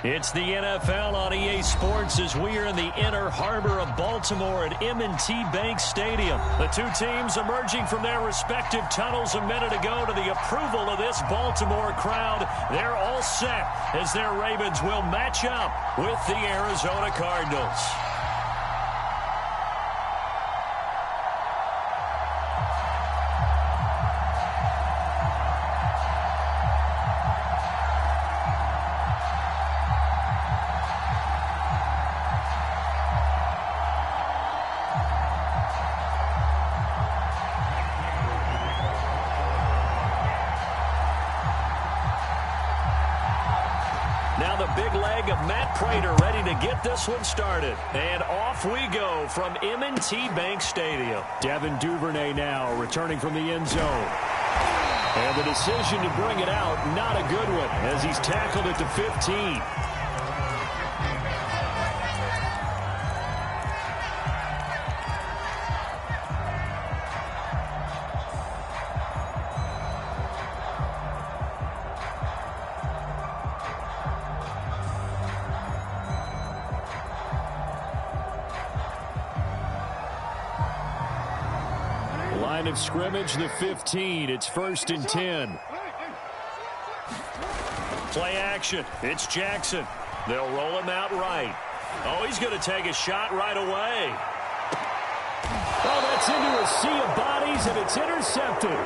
It's the NFL on EA Sports as we are in the inner harbor of Baltimore at M&T Bank Stadium. The two teams emerging from their respective tunnels a minute ago to the approval of this Baltimore crowd. They're all set as their Ravens will match up with the Arizona Cardinals. Get this one started, and off we go from M&T Bank Stadium. Devin Duvernay now returning from the end zone. And the decision to bring it out, not a good one, as he's tackled at the 15. Line of scrimmage, the 15. It's 1st and 10. Play action. It's Jackson. They'll roll him out right. Oh, he's going to take a shot right away. Oh, that's into a sea of bodies, and it's intercepted.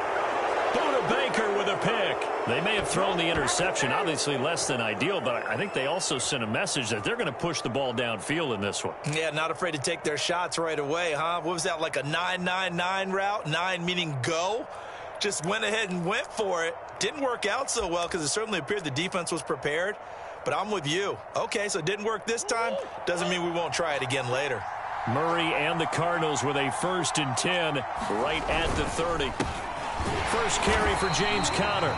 Buda Baker with a pick. They may have thrown the interception, obviously less than ideal, but I think they also sent a message that they're going to push the ball downfield in this one. Yeah, not afraid to take their shots right away, huh? What was that, like a 9-9-9 route? 9 meaning go? Just went ahead and went for it. Didn't work out so well because it certainly appeared the defense was prepared, but I'm with you. Okay, so it didn't work this time. Doesn't mean we won't try it again later. Murray and the Cardinals with a 1st and 10 right at the 30. First carry for James Conner.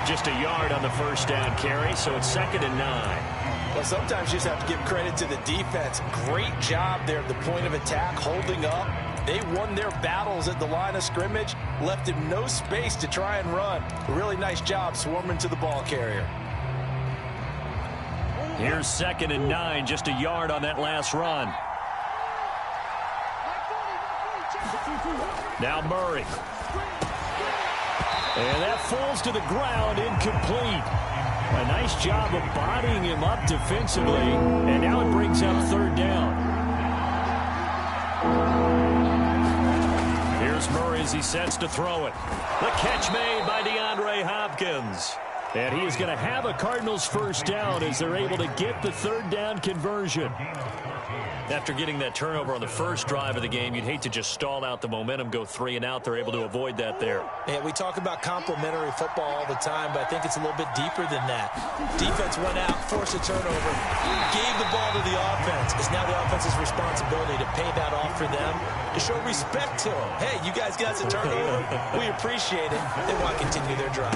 Just a yard on the first down carry, so it's 2nd and 9. Well, sometimes you just have to give credit to the defense. Great job there at the point of attack, holding up. They won their battles at the line of scrimmage, left him no space to try and run. A really nice job swarming to the ball carrier. Here's 2nd and 9, just a yard on that last run. Now Murray. And that falls to the ground, incomplete. A nice job of bodying him up defensively, and now it brings up 3rd down. Here's Murray as he sets to throw it. The catch made by DeAndre Hopkins. And he is going to have a Cardinals 1st down as they're able to get the 3rd down conversion. After getting that turnover on the first drive of the game, you'd hate to just stall out the momentum, go 3 and out. They're able to avoid that there. Yeah, we talk about complementary football all the time, but I think it's a little bit deeper than that. Defense went out, forced a turnover, gave the ball to the offense. It's now the offense's responsibility to pay that off for them, to show respect to them. Hey, you guys got a turnover. We appreciate it. They want to continue their drive.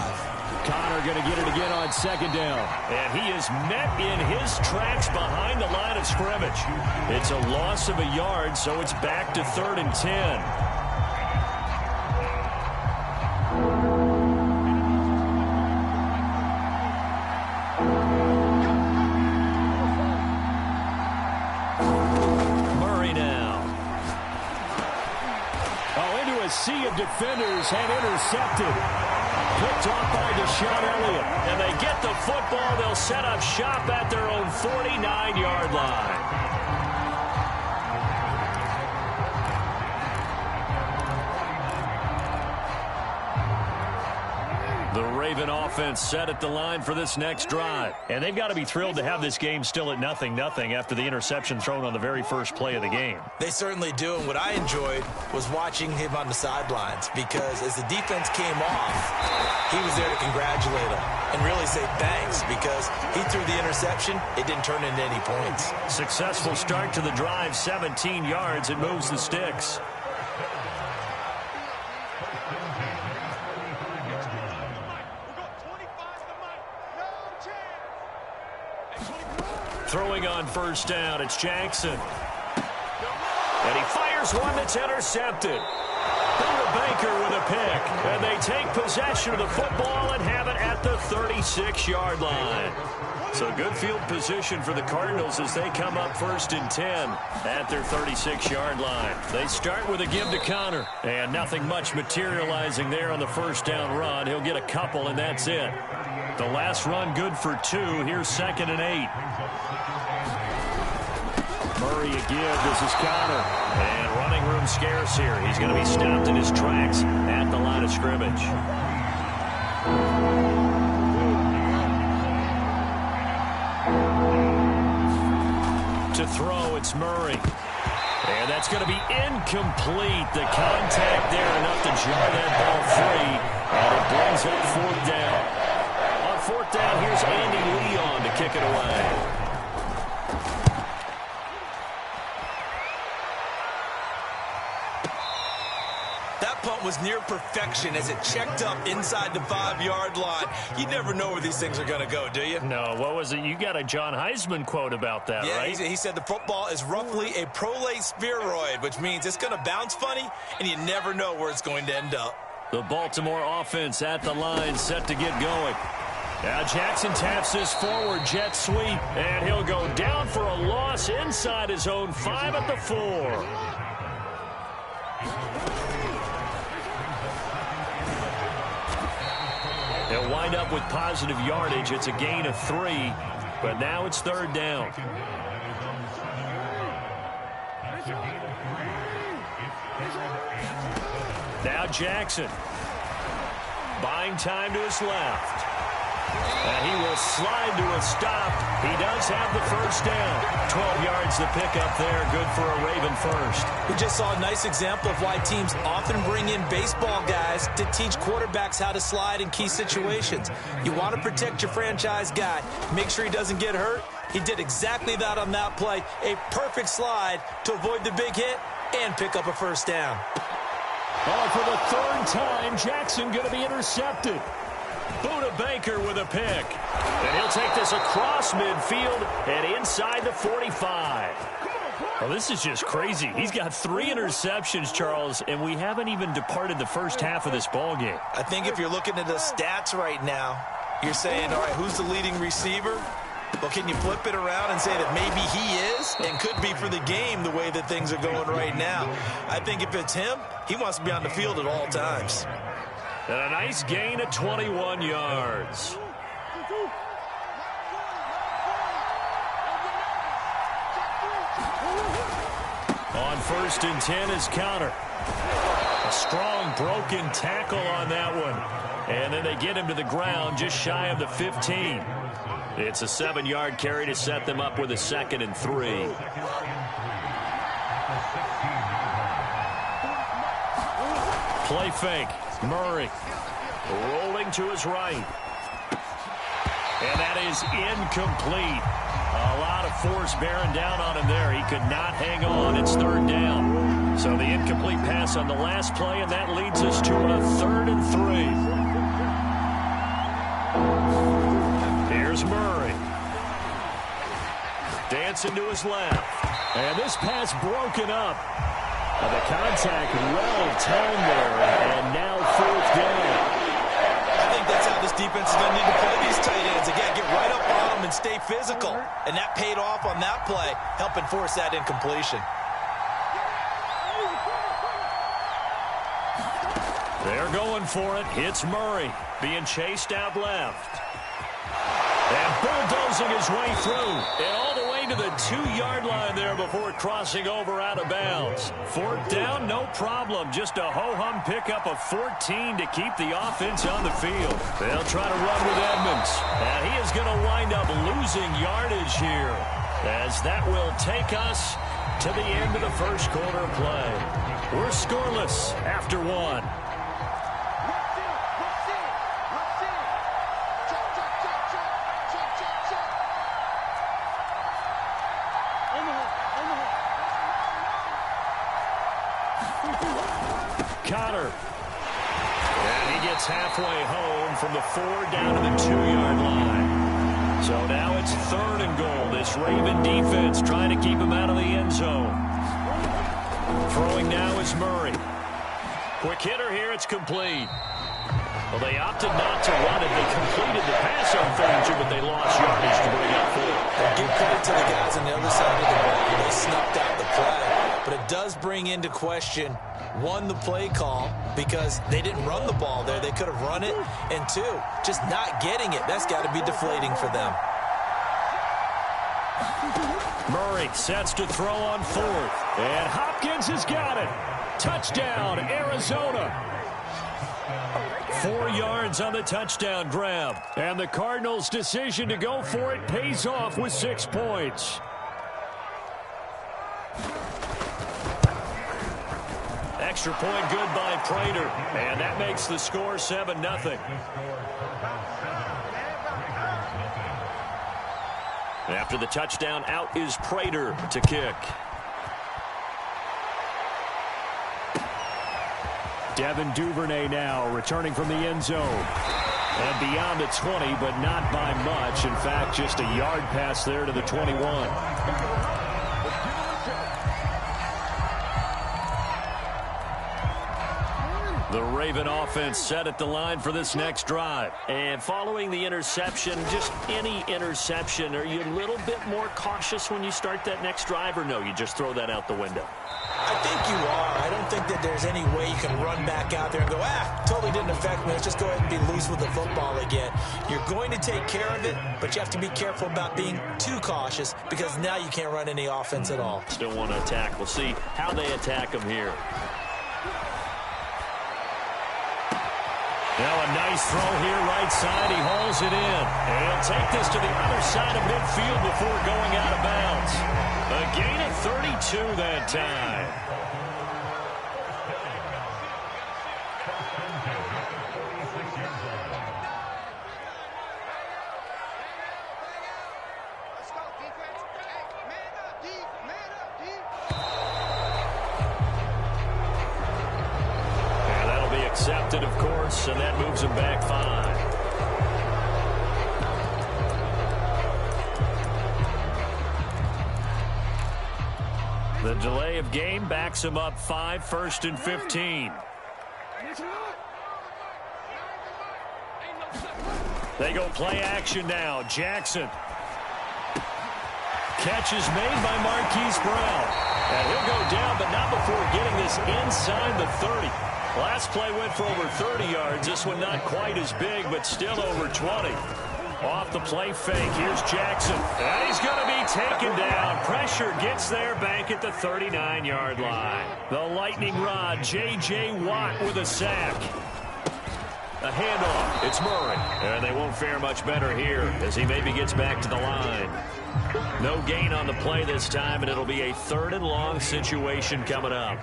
Conner going to get it again on 2nd down. And he is met in his tracks behind the line of scrimmage. It's a loss of a yard, so it's back to 3rd and 10. Murray now. Oh, into a sea of defenders and intercepted. Picked off by Deshaun Elliott. And they get the football. They'll set up shop at their own 49-yard line. The Raven offense set at the line for this next drive. And they've got to be thrilled to have this game still at 0-0 after the interception thrown on the very first play of the game. They certainly do. And what I enjoyed was watching him on the sidelines, because as the defense came off, he was there to congratulate them and really say thanks, because he threw the interception. It didn't turn into any points. Successful start to the drive, 17 yards. It moves the sticks. Throwing on 1st down, it's Jackson. And he fires one that's intercepted. Buda Baker with a pick. And they take possession of the football and have it at the 36-yard line. So good field position for the Cardinals as they come up 1st and 10 at their 36-yard line. They start with a give to Connor. And nothing much materializing there on the first down run. He'll get a couple, and that's it. The last run good for 2. Here's 2nd and 8. Murray a give. This is Connor. And running room scarce here. He's going to be stopped in his tracks at the line of scrimmage. To throw, it's Murray. And that's going to be incomplete. The contact there enough to jar that ball free. And it brings up 4th down. On 4th down, here's Andy Leon to kick it away. Was near perfection as it checked up inside the 5-yard line. You never know where these things are going to go, do you? No, what was it? You got a John Heisman quote about that, yeah, right? He said the football is roughly a prolate spheroid, which means it's going to bounce funny, and you never know where it's going to end up. The Baltimore offense at the line, set to get going. Now Jackson taps this forward jet sweep, and he'll go down for a loss inside his own 5 at the 4. They'll wind up with positive yardage. It's a gain of 3, but now it's 3rd down. Now Jackson. Buying time to his left. And he will slide to a stop. He does have the 1st down. 12 yards to pick up there. Good for a Raven first. We just saw a nice example of why teams often bring in baseball guys to teach quarterbacks how to slide in key situations. You want to protect your franchise guy. Make sure he doesn't get hurt. He did exactly that on that play. A perfect slide to avoid the big hit and pick up a 1st down. Oh, for the 3rd time, Jackson going to be intercepted. Buda Baker with a pick. And he'll take this across midfield and inside the 45. Well, this is just crazy. He's got 3 interceptions, Charles, and we haven't even departed the first half of this ballgame. I think if you're looking at the stats right now, you're saying, all right, who's the leading receiver? Well, can you flip it around and say that maybe he is and could be for the game the way that things are going right now? I think if it's him, he wants to be on the field at all times. And a nice gain of 21 yards. On 1st and 10 is Connor. A strong broken tackle on that one. And then they get him to the ground just shy of the 15. It's a 7-yard carry to set them up with a 2nd and 3. Play fake. Murray rolling to his right. And that is incomplete. A lot of force bearing down on him there. He could not hang on. It's 3rd down. So the incomplete pass on the last play, and that leads us to a 3rd and 3. Here's Murray. Dancing to his left. And this pass broken up. The contact well timed there, and now 4th down. I think that's how this defense is going to need to play these tight ends. Again, get right up on them and stay physical. And that paid off on that play, helping force that incompletion. They're going for it. It's Murray being chased out left. And bulldozing his way through. And all the way to the 2-yard line there before crossing over out of bounds. 4th down, no problem. Just a ho-hum pickup of 14 to keep the offense on the field. They'll try to run with Edmonds. And he is going to wind up losing yardage here, as that will take us to the end of the first quarter of play. We're scoreless after 1. Connor. And he gets halfway home from the 4 down to the 2-yard line. So now it's 3rd and goal. This Raven defense trying to keep him out of the end zone. Throwing now is Murray. Quick hitter here. It's complete. Well, they opted not to run it. They completed the pass on 32, but they lost yardage to bring up 4. Give credit to the guys on the other side of the ball. They snuffed out the play. But it does bring into question, one, the play call, because they didn't run the ball there. They could have run it. And two, just not getting it. That's got to be deflating for them. Murray sets to throw on 4th. And Hopkins has got it. Touchdown, Arizona. 4 yards on the touchdown grab. And the Cardinals' decision to go for it pays off with 6 points. Extra point good by Prater. And that makes the score 7-0. After the touchdown, out is Prater to kick. Devin Duvernay now returning from the end zone. And beyond the 20, but not by much. In fact, just a yard pass there to the 21. The Raven offense set at the line for this next drive. And following the interception, just any interception, are you a little bit more cautious when you start that next drive, or no, you just throw that out the window? I think you are. I don't think that there's any way you can run back out there and go, totally didn't affect me. Let's just go ahead and be loose with the football again. You're going to take care of it, but you have to be careful about being too cautious because now you can't run any offense at all. Still want to attack. We'll see how they attack them here. Now a nice throw here right side. He hauls it in. And he'll take this to the other side of midfield before going out of bounds. A gain of 32 that time. And that'll be accepted, of course, and that moves him back 5. The delay of game backs him up 5, 1st and 15. They go play action now. Jackson. Catch is made by Marquise Brown. And he'll go down, but not before getting this inside the 30. Last play went for over 30 yards. This one not quite as big, but still over 20. Off the play fake, here's Jackson. And he's going to be taken down. Pressure gets there back at the 39-yard line. The lightning rod, J.J. Watt with a sack. A handoff, it's Murray. And they won't fare much better here as he maybe gets back to the line. No gain on the play this time, and it'll be a 3rd and long situation coming up.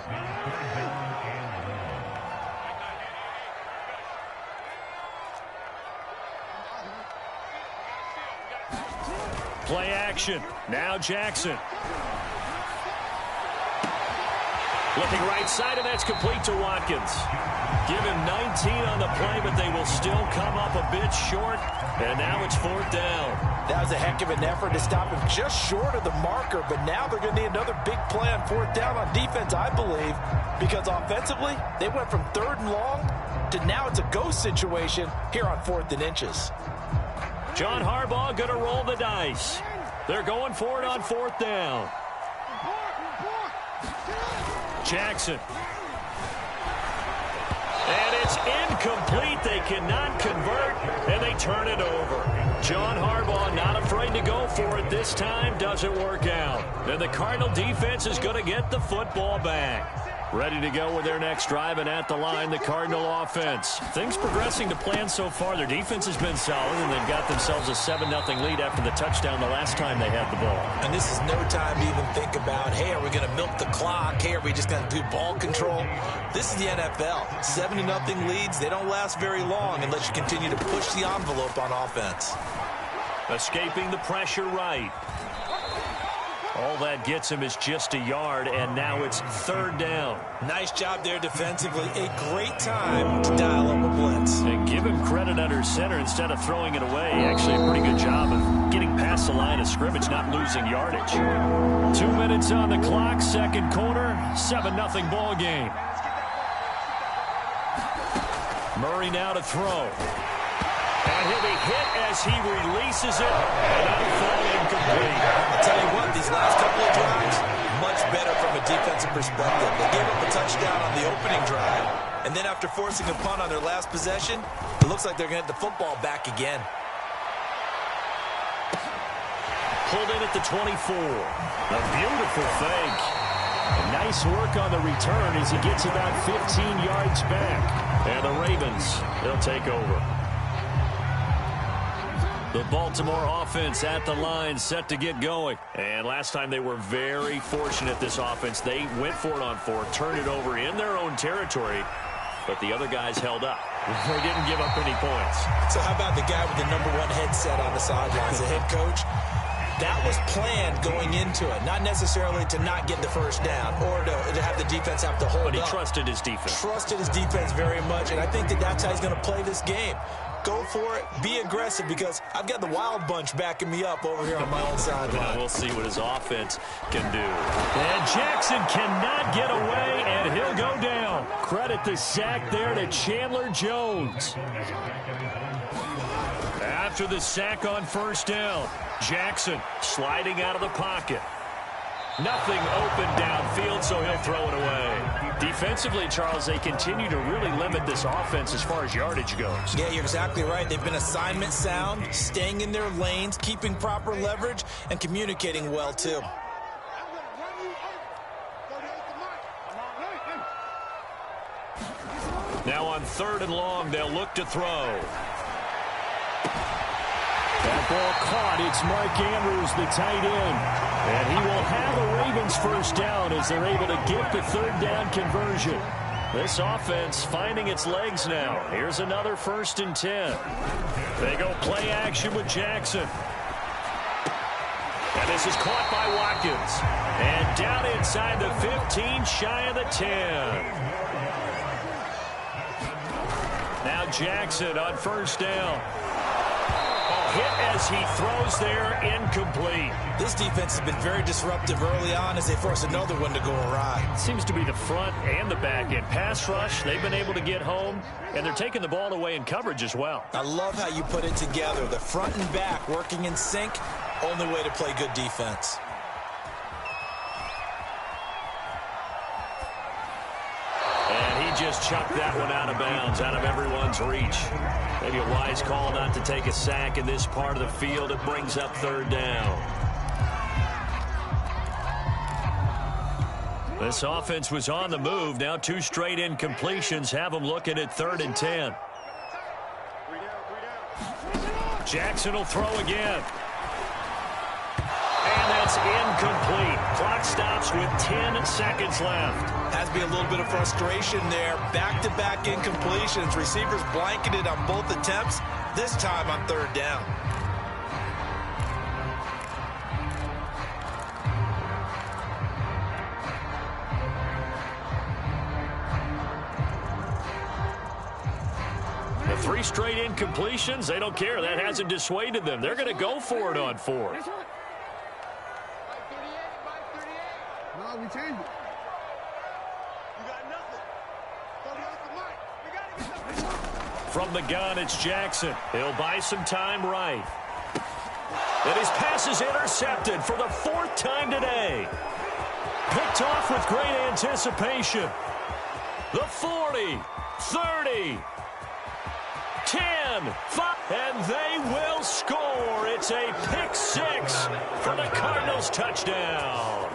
Play action. Now Jackson. Looking right side, and that's complete to Watkins. Give him 19 on the play, but they will still come up a bit short. And now it's 4th down. That was a heck of an effort to stop him just short of the marker, but now they're going to need another big play on 4th down on defense, I believe, because offensively, they went from 3rd and long to now it's a ghost situation here on 4th and inches. John Harbaugh going to roll the dice. They're going for it on 4th down. Jackson. And it's incomplete. They cannot convert, and they turn it over. John Harbaugh not afraid to go for it this time. Doesn't work out. And the Cardinal defense is going to get the football back. Ready to go with their next drive, and at the line, the Cardinal offense. Things progressing to plan so far. Their defense has been solid, and they've got themselves a 7-0 lead after the touchdown the last time they had the ball. And this is no time to even think about, hey, are we going to milk the clock? Hey, are we just going to do ball control? This is the NFL. 7-0 leads, they don't last very long unless you continue to push the envelope on offense. Escaping the pressure right. All that gets him is just a yard, and now it's 3rd down. Nice job there defensively. A great time to dial up a blitz. And give him credit under center instead of throwing it away. Actually, a pretty good job of getting past the line of scrimmage, not losing yardage. 2 minutes on the clock, 2nd quarter, 7-0 ball game. Murray now to throw. And he'll be hit as he releases it. And that'll fall incomplete. I'll tell you what, these last couple of drives, much better from a defensive perspective. They gave up a touchdown on the opening drive. And then after forcing a punt on their last possession, it looks like they're going to get the football back again. Pulled in at the 24. A beautiful fake. And nice work on the return as he gets about 15 yards back. And the Ravens, they'll take over. The Baltimore offense at the line, set to get going. And last time they were very fortunate, this offense. They went for it on fourth, turned it over in their own territory, but the other guys held up. They didn't give up any points. So how about the guy with the #1 headset on the sidelines, the head coach? That was planned going into it, not necessarily to not get the first down or to have the defense have to hold up. But he trusted his defense. Trusted his defense very much, and I think that's how he's going to play this game. Go for it. Be aggressive, because I've got the wild bunch backing me up over here on my own sideline. We'll see what his offense can do. And Jackson cannot get away, and he'll go down. Credit the sack there to Chandler Jones. After the sack on first down, Jackson sliding out of the pocket. Nothing open downfield, so he'll throw it away. Defensively, Charles, they continue to really limit this offense as far as yardage goes. Yeah, you're exactly right. They've been assignment sound, staying in their lanes, keeping proper leverage, and communicating well, too. Now on 3rd and long, they'll look to throw. That ball caught. It's Mark Andrews, the tight end. And he will have the Ravens first down as they're able to get the 3rd down conversion. This offense finding its legs now. Here's another 1st and 10. They go play action with Jackson. And this is caught by Watkins. And down inside the 15, shy of the 10. Now Jackson on first down. Hit as he throws there, incomplete. This defense has been very disruptive early on as they force another one to go awry. Seems to be the front and the back end. Pass rush, they've been able to get home, and they're taking the ball away in coverage as well. I love how you put it together. The front and back working in sync, only way to play good defense. Just chucked that one out of bounds, out of everyone's reach. Maybe a wise call not to take a sack in this part of the field. It brings up 3rd down. This offense was on the move. Now 2 straight incompletions have them looking at 3rd and 10. Jackson will throw again. And that's incomplete. Clock stops with 10 seconds left. Has to be a little bit of frustration there. Back-to-back incompletions. Receivers blanketed on both attempts, this time on 3rd down. The 3 straight incompletions, they don't care. That hasn't dissuaded them. They're going to go for it on 4th. No, we changed it. You got nothing. From the gun, it's Jackson. He'll buy some time right. And his pass is intercepted for the 4th time today. Picked off with great anticipation. The 40, 30, 10, 5, and they will score. It's a pick 6 for the Cardinals touchdown.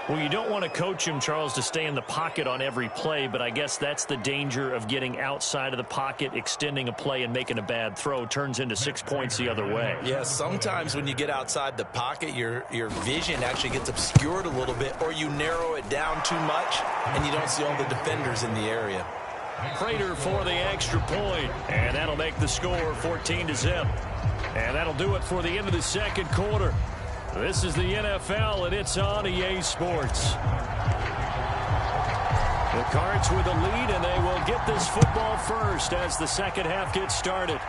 Well, you don't want to coach him, Charles, to stay in the pocket on every play, but I guess that's the danger of getting outside of the pocket, extending a play, and making a bad throw. Turns into 6 points the other way. Yeah, sometimes when you get outside the pocket, your vision actually gets obscured a little bit, or you narrow it down too much, and you don't see all the defenders in the area. Prater for the extra point, and that'll make the score 14-0. And that'll do it for the end of the 2nd quarter. This is the NFL, and it's on EA Sports. The Cards with the lead, and they will get this football first as the 2nd half gets started.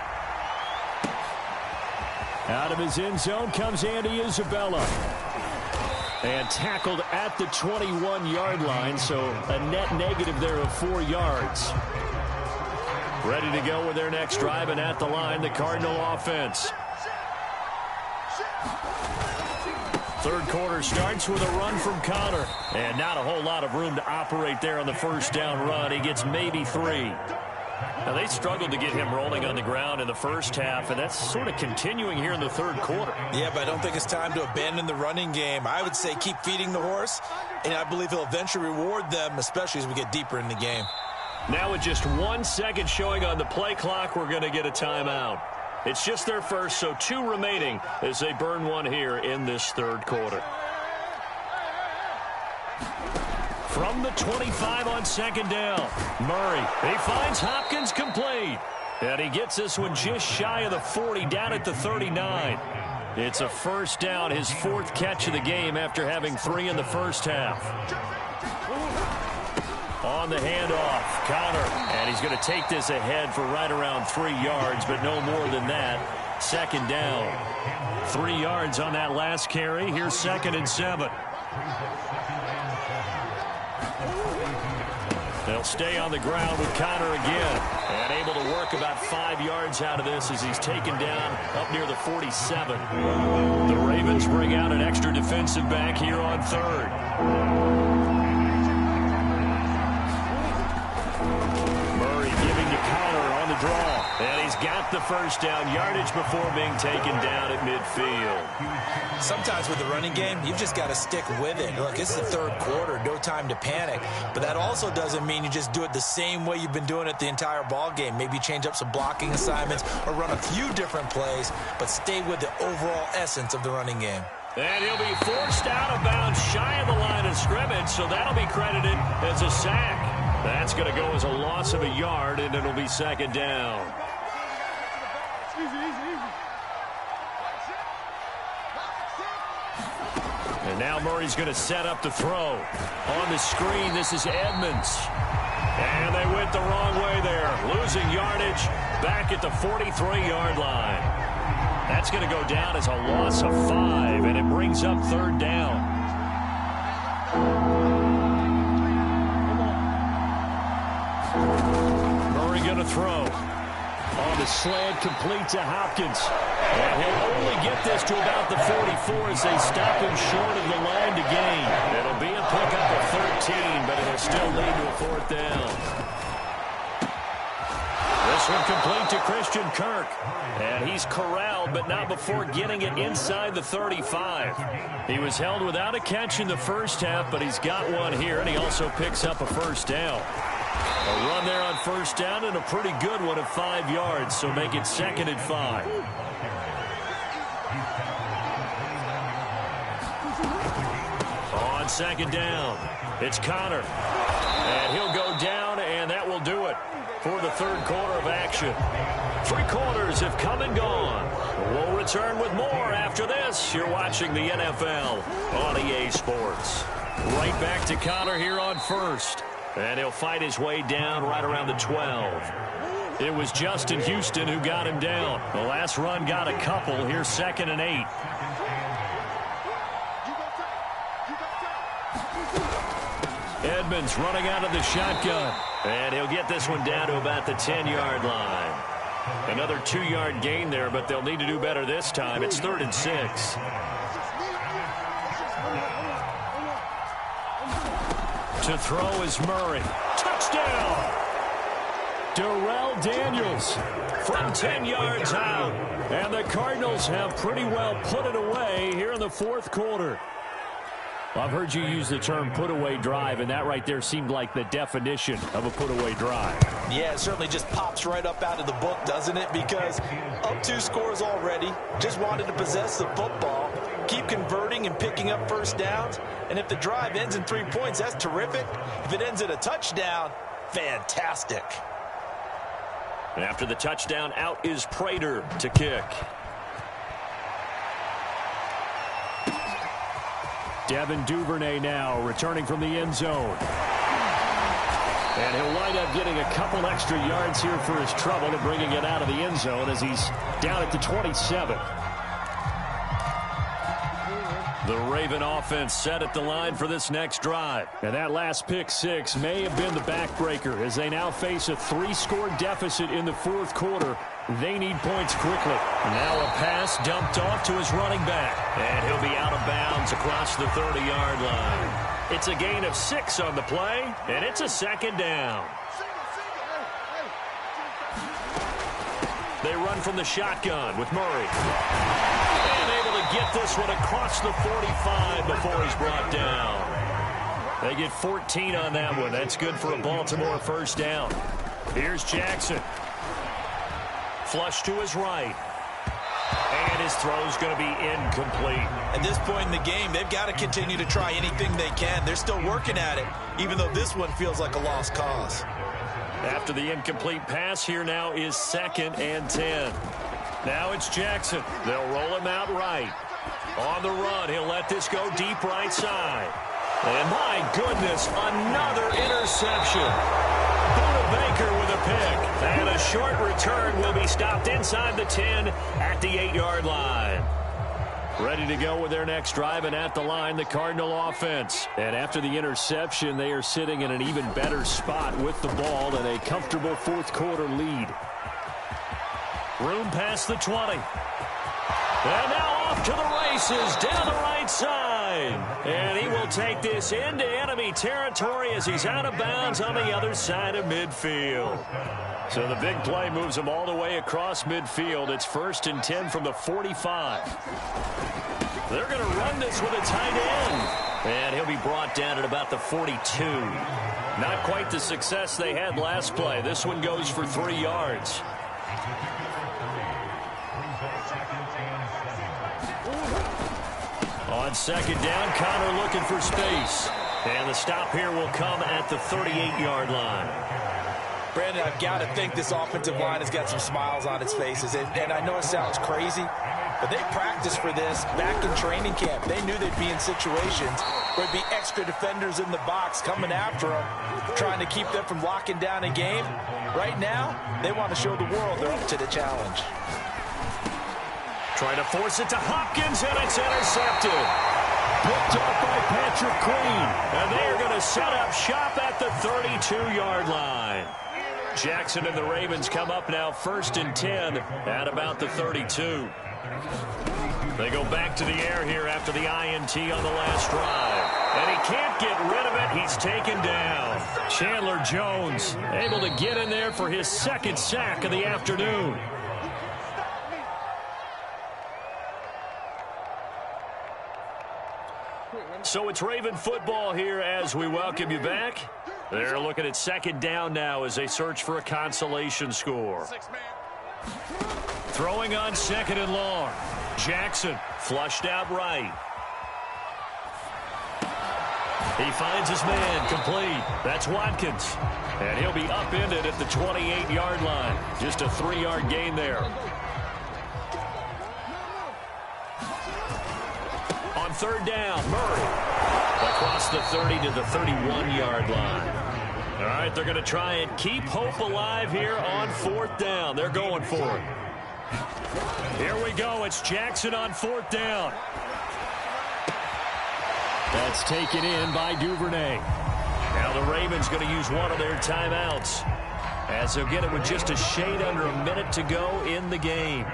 Out of his end zone comes Andy Isabella. And tackled at the 21-yard line, so a net negative there of 4 yards. Ready to go with their next drive, and at the line, the Cardinal offense. Third quarter starts with a run from Connor. And not a whole lot of room to operate there on the first down run. He gets maybe 3. Now, they struggled to get him rolling on the ground in the first half, and that's sort of continuing here in the third quarter. Yeah, but I don't think it's time to abandon the running game. I would say keep feeding the horse, and I believe he'll eventually reward them, especially as we get deeper in the game. Now with just 1 second showing on the play clock, we're going to get a timeout. It's just their first, so 2 remaining as they burn one here in this third quarter. From the 25 on second down, Murray, he finds Hopkins complete. And he gets this one just shy of the 40, down at the 39. It's a first down, his 4th catch of the game after having 3 in the first half. On the handoff, Connor, and he's going to take this ahead for right around 3 yards, but no more than that. Second down. 3 yards on that last carry. Here's 2nd and 7. They'll stay on the ground with Connor again, and able to work about 5 yards out of this as he's taken down up near the 47. The Ravens bring out an extra defensive back here on 3rd. Draw, and he's got the first down yardage before being taken down at midfield. Sometimes with the running game, you've just got to stick with it. Look, it's the third quarter, no time to panic. But that also doesn't mean you just do it the same way you've been doing it the entire ball game. Maybe change up some blocking assignments or run a few different plays, but stay with the overall essence of the running game. And he'll be forced out of bounds shy of the line of scrimmage, so that'll be credited as a sack. That's going to go as a loss of a yard, and it'll be second down. And now Murray's going to set up the throw. On the screen, this is Edmonds. And they went the wrong way there. Losing yardage back at the 43-yard line. That's going to go down as a loss of 5, and it brings up third down. Murray going to throw. On the slant, complete to Hopkins. And he'll only get this to about the 44 as they stop him short of the line to gain. It'll be a pickup of 13, but it'll still lead to a 4th down. This one complete to Christian Kirk. And he's corralled, but not before getting it inside the 35. He was held without a catch in the first half, but he's got one here, and he also picks up a first down. A run there on first down, and a pretty good one of 5 yards, so make it 2nd and 5. On second down, it's Connor. And he'll go down, and that will do it for the third quarter of action. 3 quarters have come and gone. We'll return with more after this. You're watching the NFL on EA Sports. Right back to Connor here on first. And he'll fight his way down right around the 12. It was Justin Houston who got him down. The last run got a couple. Here's 2nd and 8. Edmonds running out of the shotgun. And he'll get this one down to about the 10-yard line. Another 2-yard gain there, but they'll need to do better this time. It's 3rd and 6. To throw is Murray. Touchdown! Darrell Daniels from 10 yards out. And the Cardinals have pretty well put it away here in the 4th quarter. Well, I've heard you use the term put-away drive, and that right there seemed like the definition of a put-away drive. Yeah, it certainly just pops right up out of the book, doesn't it? Because up 2 scores already, just wanted to possess the football, keep converting and picking up first downs. And if the drive ends in 3 points, that's terrific. If it ends in a touchdown, fantastic. And after the touchdown, out is Prater to kick. Devin Duvernay now returning from the end zone. And he'll wind up getting a couple extra yards here for his trouble and bringing it out of the end zone as he's down at the 27. The Raven offense set at the line for this next drive. And that last pick six may have been the backbreaker as they now face a 3-score deficit in the fourth quarter. They need points quickly. Now a pass dumped off to his running back. And he'll be out of bounds across the 30-yard line. It's a gain of 6 on the play, and it's a second down. They run from the shotgun with Murray. And able to get this one across the 45 before he's brought down. They get 14 on that one. That's good for a Baltimore first down. Here's Jackson. Flush to his right. And his throw's going to be incomplete. At this point in the game, they've got to continue to try anything they can. They're still working at it, even though this one feels like a lost cause. After the incomplete pass, here now is 2nd and 10. Now it's Jackson. They'll roll him out right. On the run, he'll let this go deep right side. And my goodness, another interception. Buda Baker with a pick. And a short return will be stopped inside the 10 at the 8-yard line. Ready to go with their next drive, and at the line, the Cardinal offense. And after the interception, they are sitting in an even better spot with the ball and a comfortable fourth quarter lead. Room past the 20. And now off to the races down the right side. And he will take this into enemy territory as he's out of bounds on the other side of midfield. So the big play moves him all the way across midfield. It's 1st and 10 from the 45. They're going to run this with a tight end. And he'll be brought down at about the 42. Not quite the success they had last play. This one goes for 3 yards. On 2nd down, Connor looking for space. And the stop here will come at the 38-yard line. Brandon, I've got to think this offensive line has got some smiles on its faces. And I know it sounds crazy, but they practiced for this back in training camp. They knew they'd be in situations where there'd be extra defenders in the box coming after them, trying to keep them from locking down a game. Right now, they want to show the world they're up to the challenge. Trying to force it to Hopkins, and it's intercepted. Picked off by Patrick Queen. And they are going to set up shop at the 32-yard line. Jackson and the Ravens come up now 1st and 10 at about the 32. They go back to the air here after the INT on the last drive. And he can't get rid of it. He's taken down. Chandler Jones able to get in there for his 2nd sack of the afternoon. So it's Raven football here as we welcome you back. They're looking at 2nd down now as they search for a consolation score. Throwing on 2nd and long. Jackson flushed out right. He finds his man complete. That's Watkins. And he'll be upended at the 28-yard line. Just a 3-yard gain there. On 3rd down, Murray. Across the 30 to the 31-yard line. All right, they're going to try and keep hope alive here on 4th down. They're going for it. Here we go. It's Jackson on 4th down. That's taken in by Duvernay. Now the Ravens going to use one of their timeouts as they'll get it with just a shade under a minute to go in the game.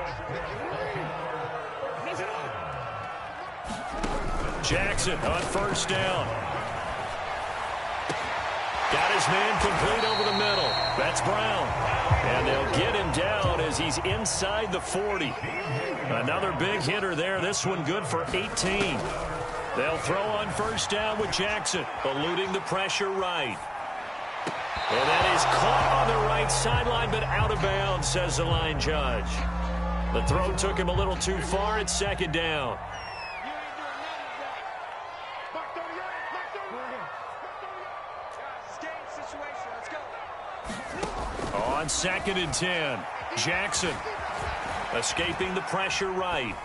Jackson on 1st down. Got his man complete over the middle. That's Brown. And they'll get him down as he's inside the 40. Another big hitter there. This one good for 18. They'll throw on 1st down with Jackson, eluding the pressure right. And that is caught on the right sideline, but out of bounds, says the line judge. The throw took him a little too far. It's 2nd down. On 2nd and 10, Jackson escaping the pressure right.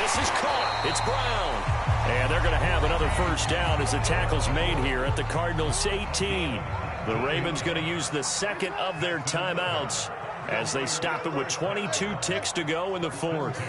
This is caught. It's Brown. And they're going to have another 1st down as the tackle's made here at the Cardinals' 18. The Ravens going to use the 2nd of their timeouts as they stop it with 22 ticks to go in the 4th.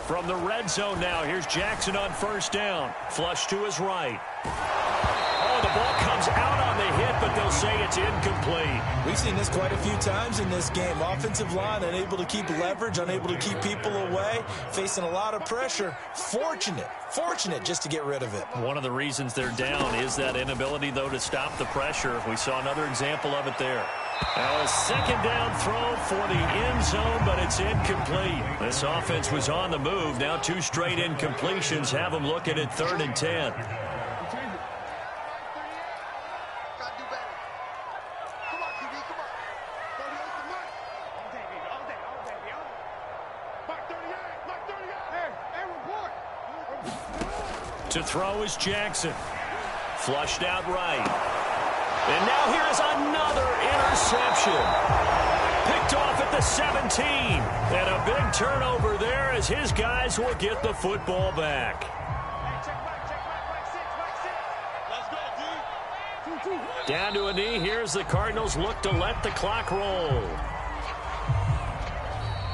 From the red zone now, here's Jackson on first down. Flush to his right. Oh, the ball comes out on the hit, but they'll say it's incomplete. We've seen this quite a few times in this game. Offensive line unable to keep leverage, unable to keep people away, facing a lot of pressure. Fortunate just to get rid of it. One of the reasons they're down is that inability, though, to stop the pressure. We saw another example of it there. Now a second down throw for the end zone, but it's incomplete. This offense was on the move. Now 2 straight incompletions have them looking at 3rd and 10. To throw is Jackson. Flushed out right. And now here is another interception. Picked off at the 17. And a big turnover there as his guys will get the football back. Down to a knee. Here's the Cardinals look to let the clock roll.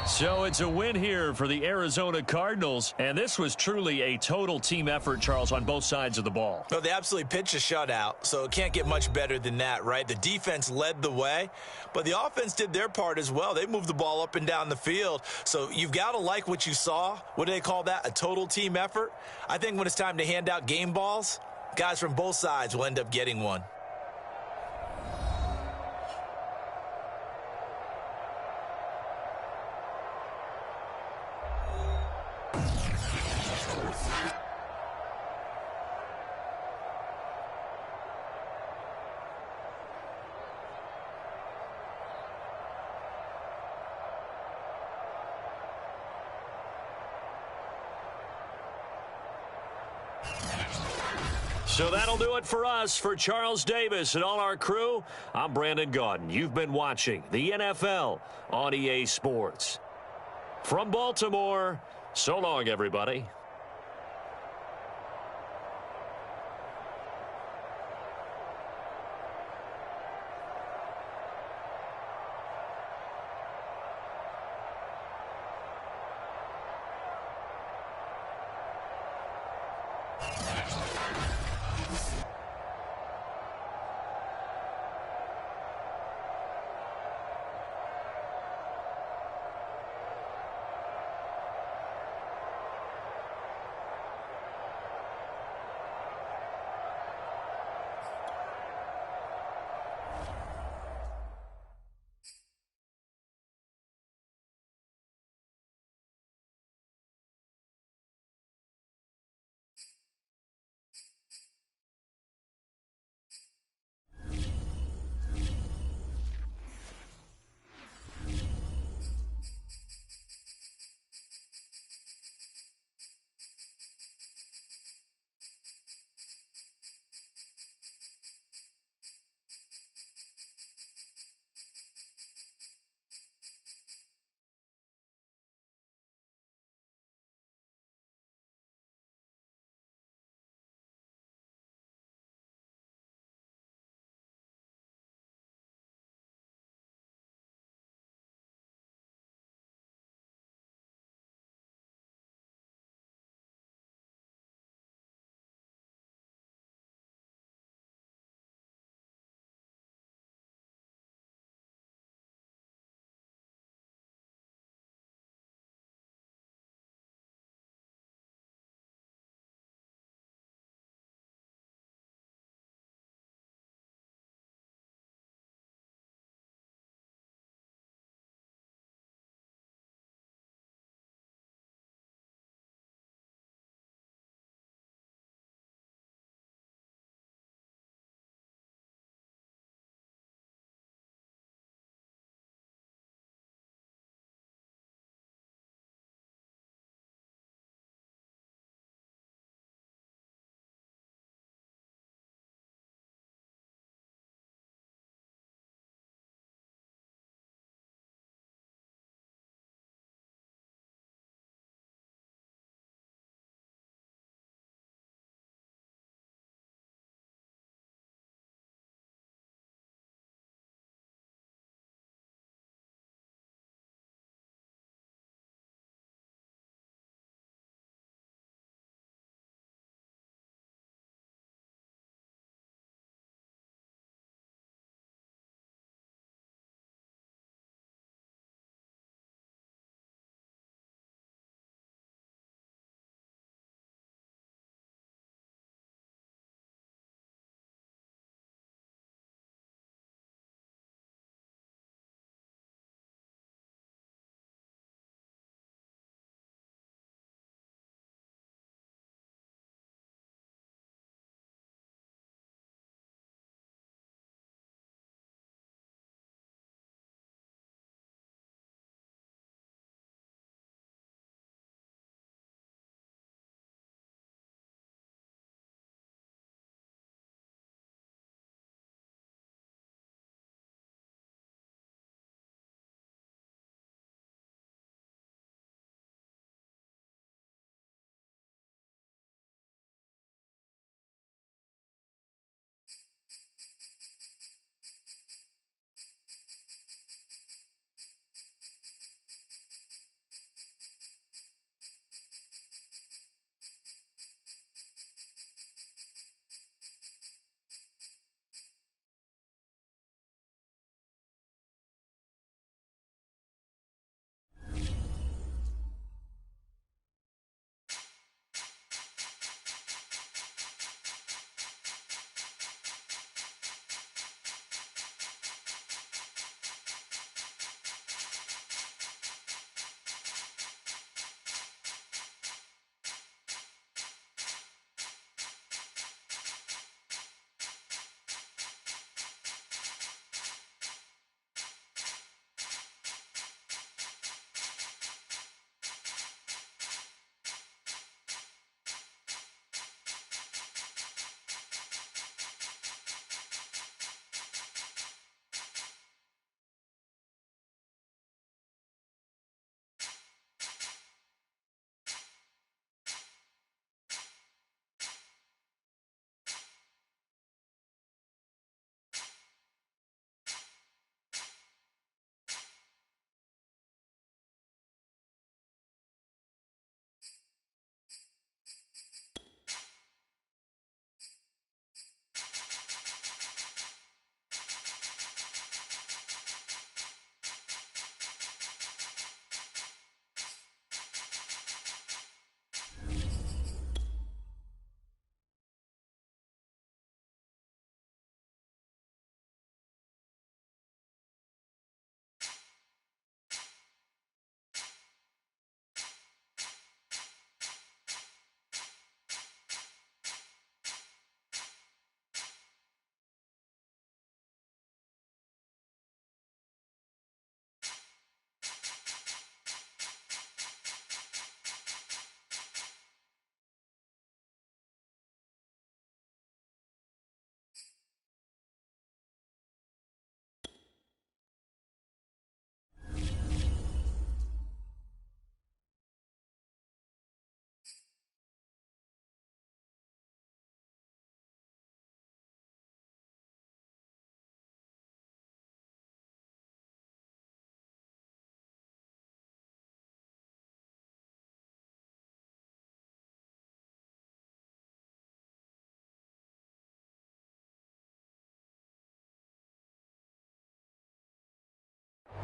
So it's a win here for the Arizona Cardinals, and this was truly a total team effort, Charles, on both sides of the ball. Well, they absolutely pitched a shutout, so it can't get much better than that, right? The defense led the way, but the offense did their part as well. They moved the ball up and down the field, so you've got to like what you saw. What do they call that? A total team effort? I think when it's time to hand out game balls, guys from both sides will end up getting one. So that'll do it for us. For Charles Davis and all our crew, I'm Brandon Gaudin. You've been watching the NFL on EA Sports. From Baltimore, so long, everybody.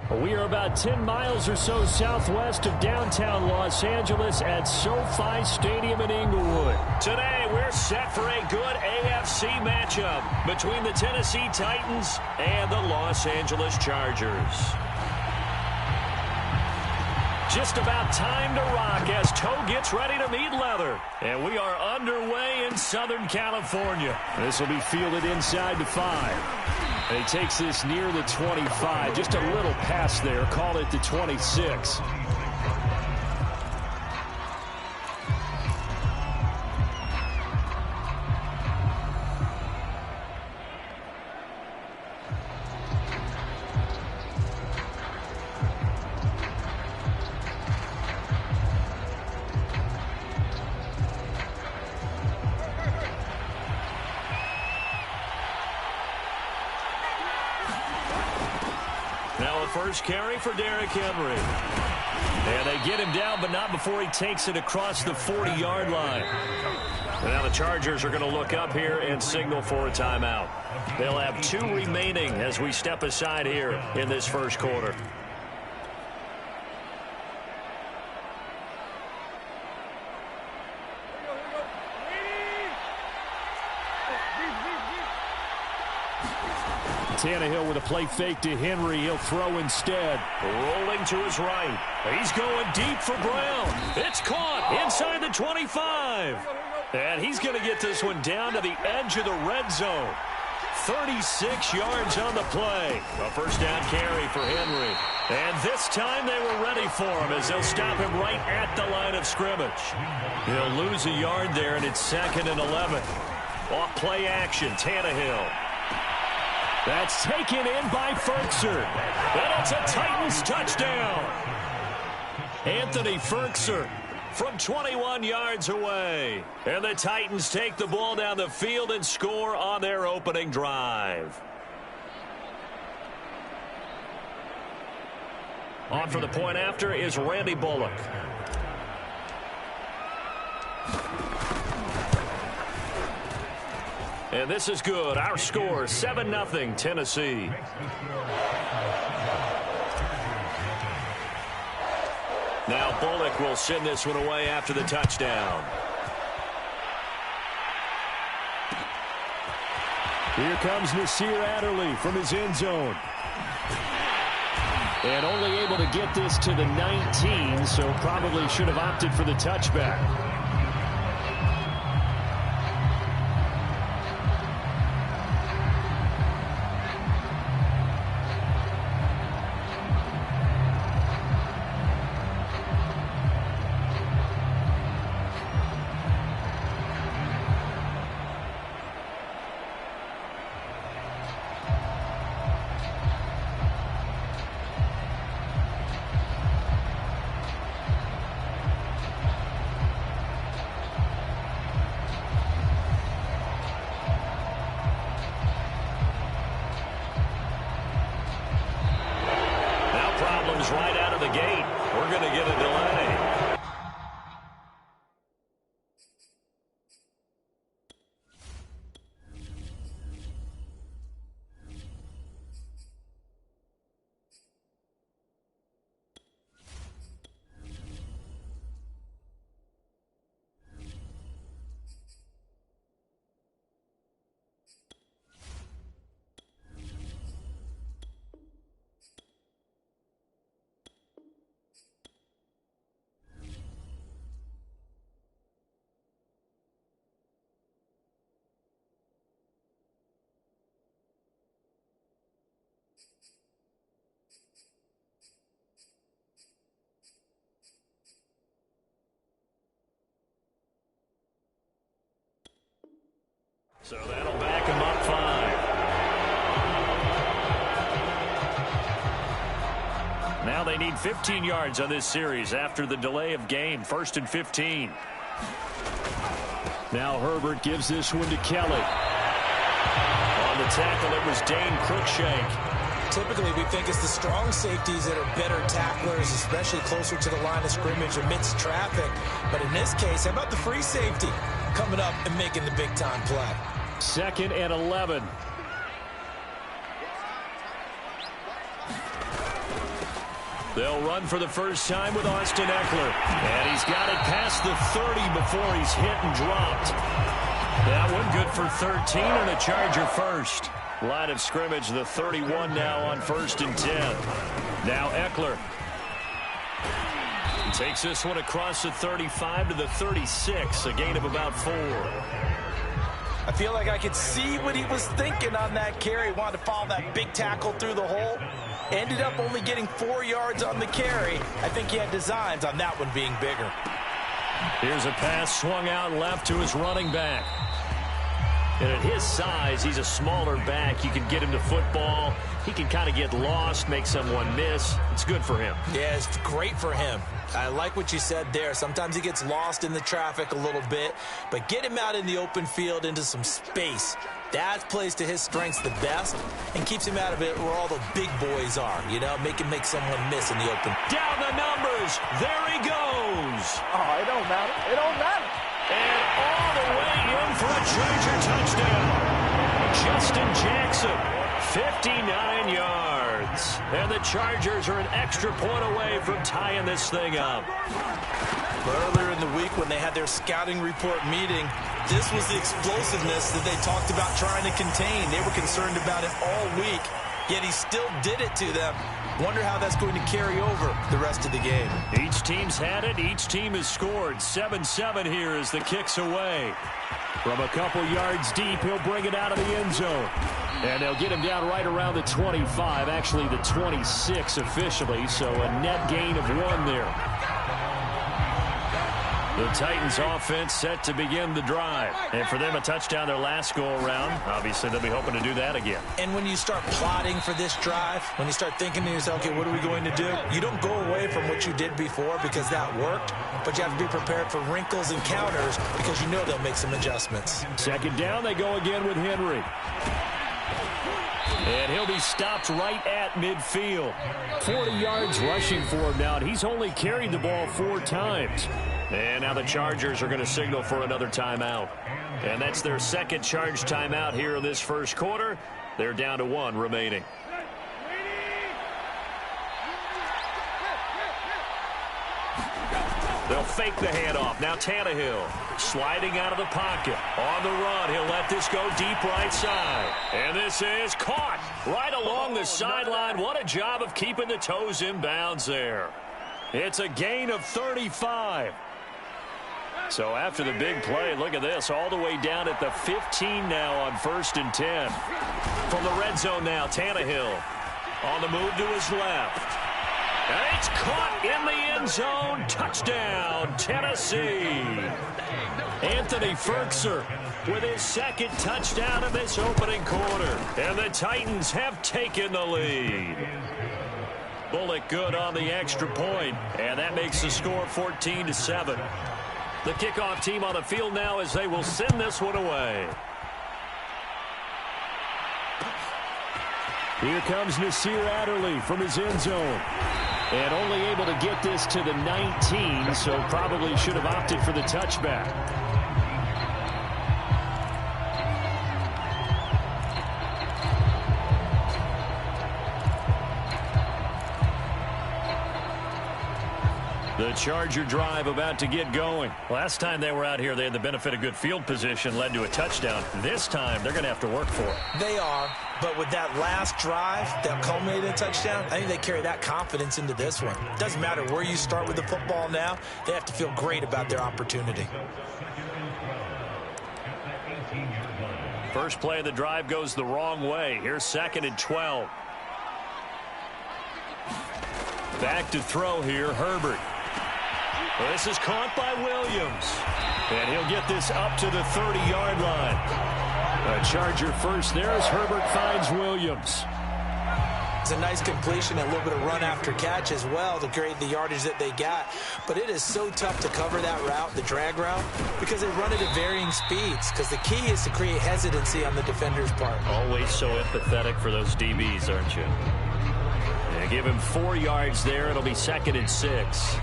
We are about 10 miles or so southwest of downtown Los Angeles at SoFi Stadium in Inglewood. Today, we're set for a good AFC matchup between the Tennessee Titans and the Los Angeles Chargers. Just about time to rock as toe gets ready to meet leather. And we are underway in Southern California. This will be fielded inside the 5. And he takes this near the 25, just a little past there. Call it the 26. First carry for Derrick Henry. And they get him down, but not before he takes it across the 40-yard line. And now the Chargers are going to look up here and signal for a timeout. They'll have 2 remaining as we step aside here in this first quarter. Tannehill with a play fake to Henry. He'll throw instead. Rolling to his right. He's going deep for Brown. It's caught inside the 25. And he's going to get this one down to the edge of the red zone. 36 yards on the play. A first down carry for Henry. And this time they were ready for him as they'll stop him right at the line of scrimmage. He'll lose a yard there, and it's 2nd and 11. Off play action, Tannehill. That's taken in by Firkser. And it's a Titans touchdown. Anthony Firkser from 21 yards away. And the Titans take the ball down the field and score on their opening drive. On for the point after is Randy Bullock. And this is good. Our score, 7-0 Tennessee. Now Bullock will send this one away after the touchdown. Here comes Nasir Adderley from his end zone. And only able to get this to the 19, so probably should have opted for the touchback. Right out of the gate. We're going to get a delay. So that'll back him up 5. Now they need 15 yards on this series after the delay of game. 1st and 15. Now Herbert gives this one to Kelly. On the tackle, it was Dane Cruikshank. Typically, we think it's the strong safeties that are better tacklers, especially closer to the line of scrimmage amidst traffic. But in this case, how about the free safety coming up and making the big-time play? 2nd and 11. They'll run for the first time with Austin Eckler. And he's got it past the 30 before he's hit and dropped. That one good for 13 and a Charger first. Line of scrimmage, the 31 now on 1st and 10. Now Eckler. He takes this one across the 35 to the 36, a gain of about 4. I feel like I could see what he was thinking on that carry. Wanted to follow that big tackle through the hole. Ended up only getting 4 yards on the carry. I think he had designs on that one being bigger. Here's a pass swung out left to his running back. And at his size, he's a smaller back. You can get him to football. He can kind of get lost, make someone miss. It's good for him. Yeah, it's great for him. I like what you said there. Sometimes he gets lost in the traffic a little bit, but get him out in the open field into some space. That plays to his strengths the best and keeps him out of it where all the big boys are, you know, make him make someone miss in the open. Down the numbers. There he goes. Oh, it don't matter. It don't matter. And all the way in for a Charger touchdown. Justin Jackson, 59 yards. And the Chargers are an extra point away from tying this thing up. Earlier in the week when they had their scouting report meeting, this was the explosiveness that they talked about trying to contain. They were concerned about it all week, yet he still did it to them. Wonder how that's going to carry over the rest of the game. Each team's had it. Each team has scored. 7-7 here as the kick's away. From a couple yards deep, he'll bring it out of the end zone. And they'll get him down right around the 25, actually the 26 officially, so a net gain of 1 there. The Titans offense set to begin the drive. And for them, a touchdown their last go-around. Obviously, they'll be hoping to do that again. And when you start plotting for this drive, when you start thinking to yourself, okay, what are we going to do? You don't go away from what you did before because that worked, but you have to be prepared for wrinkles and counters because you know they'll make some adjustments. 2nd down, they go again with Henry. And he'll be stopped right at midfield. 40 yards rushing for him now, and he's only carried the ball 4 times. And now the Chargers are going to signal for another timeout. And that's their 2nd charge timeout here in this 1st quarter. They're down to 1 remaining. They'll fake the handoff. Now Tannehill sliding out of the pocket. On the run, he'll let this go deep right side. And this is caught right along the sideline. What a job of keeping the toes in bounds there. It's a gain of 35. So after the big play, look at this, all the way down at the 15 now on 1st and 10. From the red zone now, Tannehill on the move to his left. And it's caught in the end zone. Touchdown, Tennessee. Anthony Ferkser with his 2nd touchdown of this opening quarter. And the Titans have taken the lead. Bullock good on the extra point, and that makes the score 14-7. The kickoff team on the field now as they will send this one away. Here comes Nasir Adderley from his end zone. And only able to get this to the 19, so probably should have opted for the touchback. The Charger drive about to get going. Last time they were out here, they had the benefit of good field position, led to a touchdown. This time, they're going to have to work for it. They are, but with that last drive that culminated in a touchdown, I think they carry that confidence into this one. Doesn't matter where you start with the football now, they have to feel great about their opportunity. First play of the drive goes the wrong way. Here's 2nd and 12. Back to throw here, Herbert. Well, this is caught by Williams. And he'll get this up to the 30-yard line. A Charger first there as Herbert finds Williams. It's a nice completion, a little bit of run after catch as well to create the yardage that they got. But it is so tough to cover that route, the drag route, because they run it at varying speeds. Because the key is to create hesitancy on the defender's part. Always so empathetic for those DBs, aren't you? They give him 4 yards there. It'll be 2nd and 6.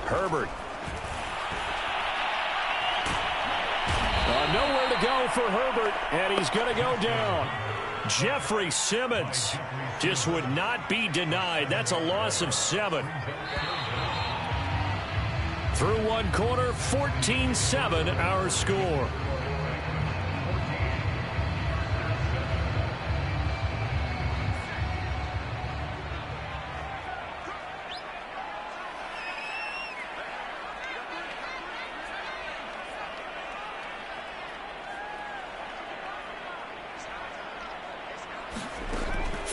Herbert. Nowhere to go for Herbert, and he's going to go down. Jeffrey Simmons just would not be denied. That's a loss of 7. Through one quarter, 14-7 our score.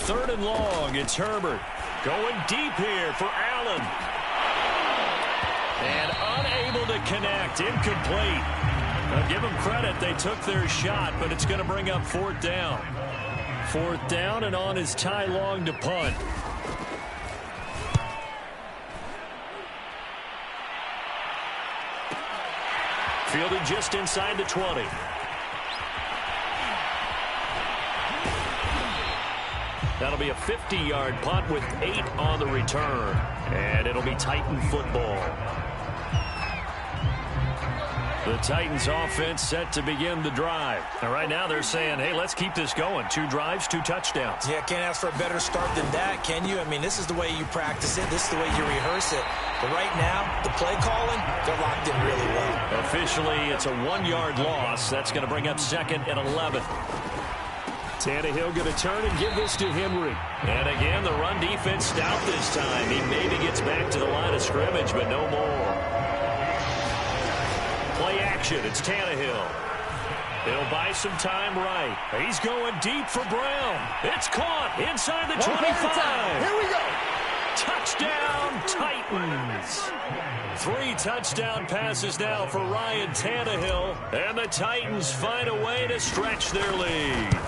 Third and long, it's Herbert. Going deep here for Allen. And unable to connect, incomplete. Now give them credit, they took their shot, but it's going to bring up 4th down. 4th down, and on is Ty Long to punt. Fielded just inside the 20. That'll be a 50-yard punt with 8 on the return. And it'll be Titan football. The Titans offense set to begin the drive. And right now they're saying, hey, let's keep this going. 2 drives, 2 touchdowns. Yeah, can't ask for a better start than that, can you? I mean, this is the way you practice it. This is the way you rehearse it. But right now, the play calling, they're locked in really well. Officially, it's a 1-yard loss. That's going to bring up 2nd and 11. Tannehill going to turn and give this to Henry. And again, the run defense stout this time. He maybe gets back to the line of scrimmage, but no more. Play action. It's Tannehill. He'll buy some time right. He's going deep for Brown. It's caught inside the 25. Here we go. Touchdown, Titans. 3 touchdown passes now for Ryan Tannehill. And the Titans find a way to stretch their lead.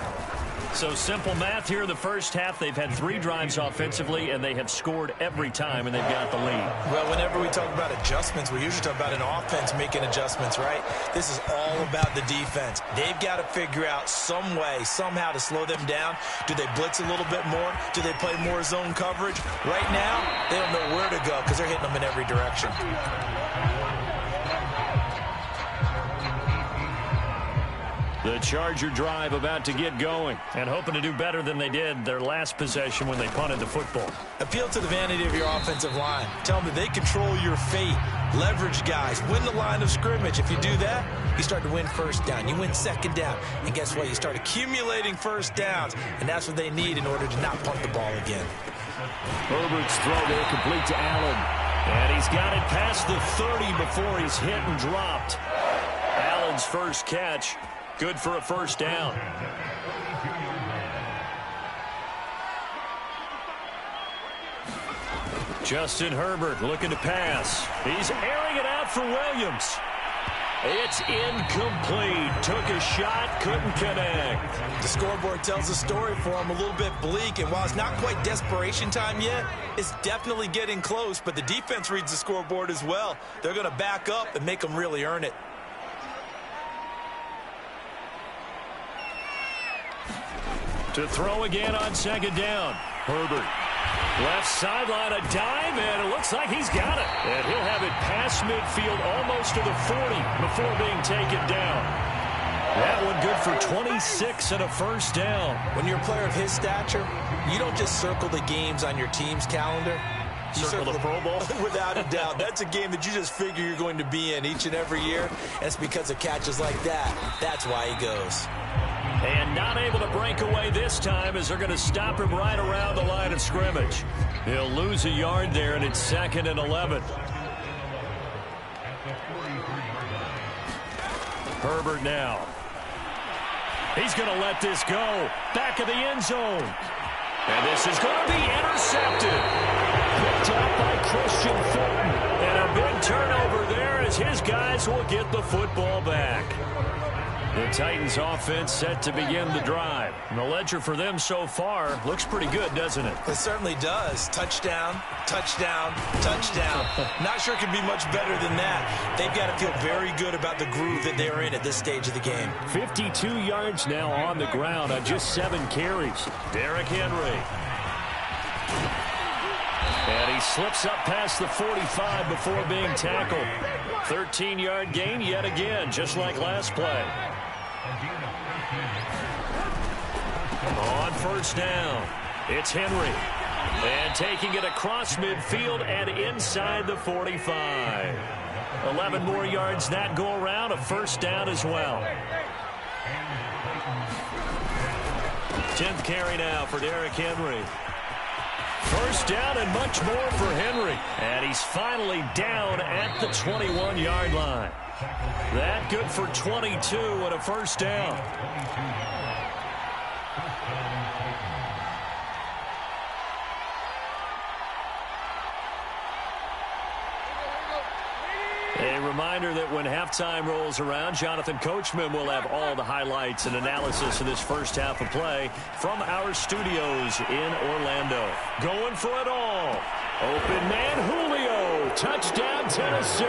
So simple math here in the first half. They've had 3 drives offensively, and they have scored every time, and they've got the lead. Well, whenever we talk about adjustments, we usually talk about an offense making adjustments, right? This is all about the defense. They've got to figure out some way, somehow to slow them down. Do they blitz a little bit more? Do they play more zone coverage? Right now, they don't know where to go because they're hitting them in every direction. The Charger drive about to get going and hoping to do better than they did their last possession when they punted the football. Appeal to the vanity of your offensive line. Tell them that they control your fate. Leverage guys. Win the line of scrimmage. If you do that, you start to win 1st down. You win 2nd down. And guess what? You start accumulating 1st downs. And that's what they need in order to not punt the ball again. Herbert's throw there complete to Allen. And he's got it past the 30 before he's hit and dropped. Allen's first catch. Good for a 1st down. Justin Herbert looking to pass. He's airing it out for Williams. It's incomplete. Took a shot, couldn't connect. The scoreboard tells the story for him, a little bit bleak, and while it's not quite desperation time yet, it's definitely getting close, but the defense reads the scoreboard as well. They're going to back up and make them really earn it. To throw again on 2nd down. Herbert. Left sideline, a dive, and it looks like he's got it. And he'll have it past midfield almost to the 40 before being taken down. That one good for 26 and a 1st down. When you're a player of his stature, you don't just circle the games on your team's calendar. You circle the Pro Bowl? Without a doubt. That's a game that you just figure you're going to be in each and every year. And it's because of catches like that. That's why he goes. And not able to break away this time as they're going to stop him right around the line of scrimmage. He'll lose a yard there, and it's 2nd and 11. Herbert now. He's going to let this go. Back of the end zone. And this is going to be intercepted. Picked up by Christian Fulton. And a big turnover there as his guys will get the football back. The Titans offense set to begin the drive. And the ledger for them so far looks pretty good, doesn't it? It certainly does. Touchdown, touchdown, touchdown. Not sure it could be much better than that. They've got to feel very good about the groove that they're in at this stage of the game. 52 yards now on the ground on just 7 carries. Derrick Henry. And he slips up past the 45 before being tackled. 13-yard gain yet again, just like last play. On first down, it's Henry. And taking it across midfield and inside the 45. 11 more yards that go around, a first down as well. 10th carry now for Derrick Henry. First down and much more for Henry. And he's finally down at the 21-yard line. That good for 22 and a first down. A reminder that when halftime rolls around, Jonathan Coachman will have all the highlights and analysis of this first half of play from our studios in Orlando. Going for it all. Open man Julio. Touchdown Tennessee.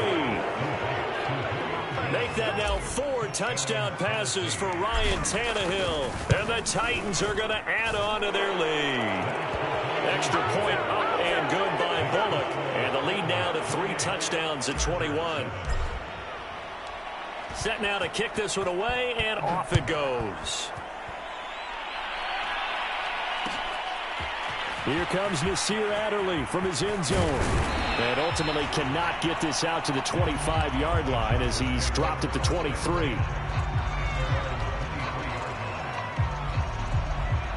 Make that now 4 touchdown passes for Ryan Tannehill. And the Titans are going to add on to their lead. Extra point up and good by Bullock. And the lead now to 3 touchdowns at 21. Set now to kick this one away, and off it goes. Here comes Nasir Adderley from his end zone. And ultimately cannot get this out to the 25-yard line as he's dropped at the 23.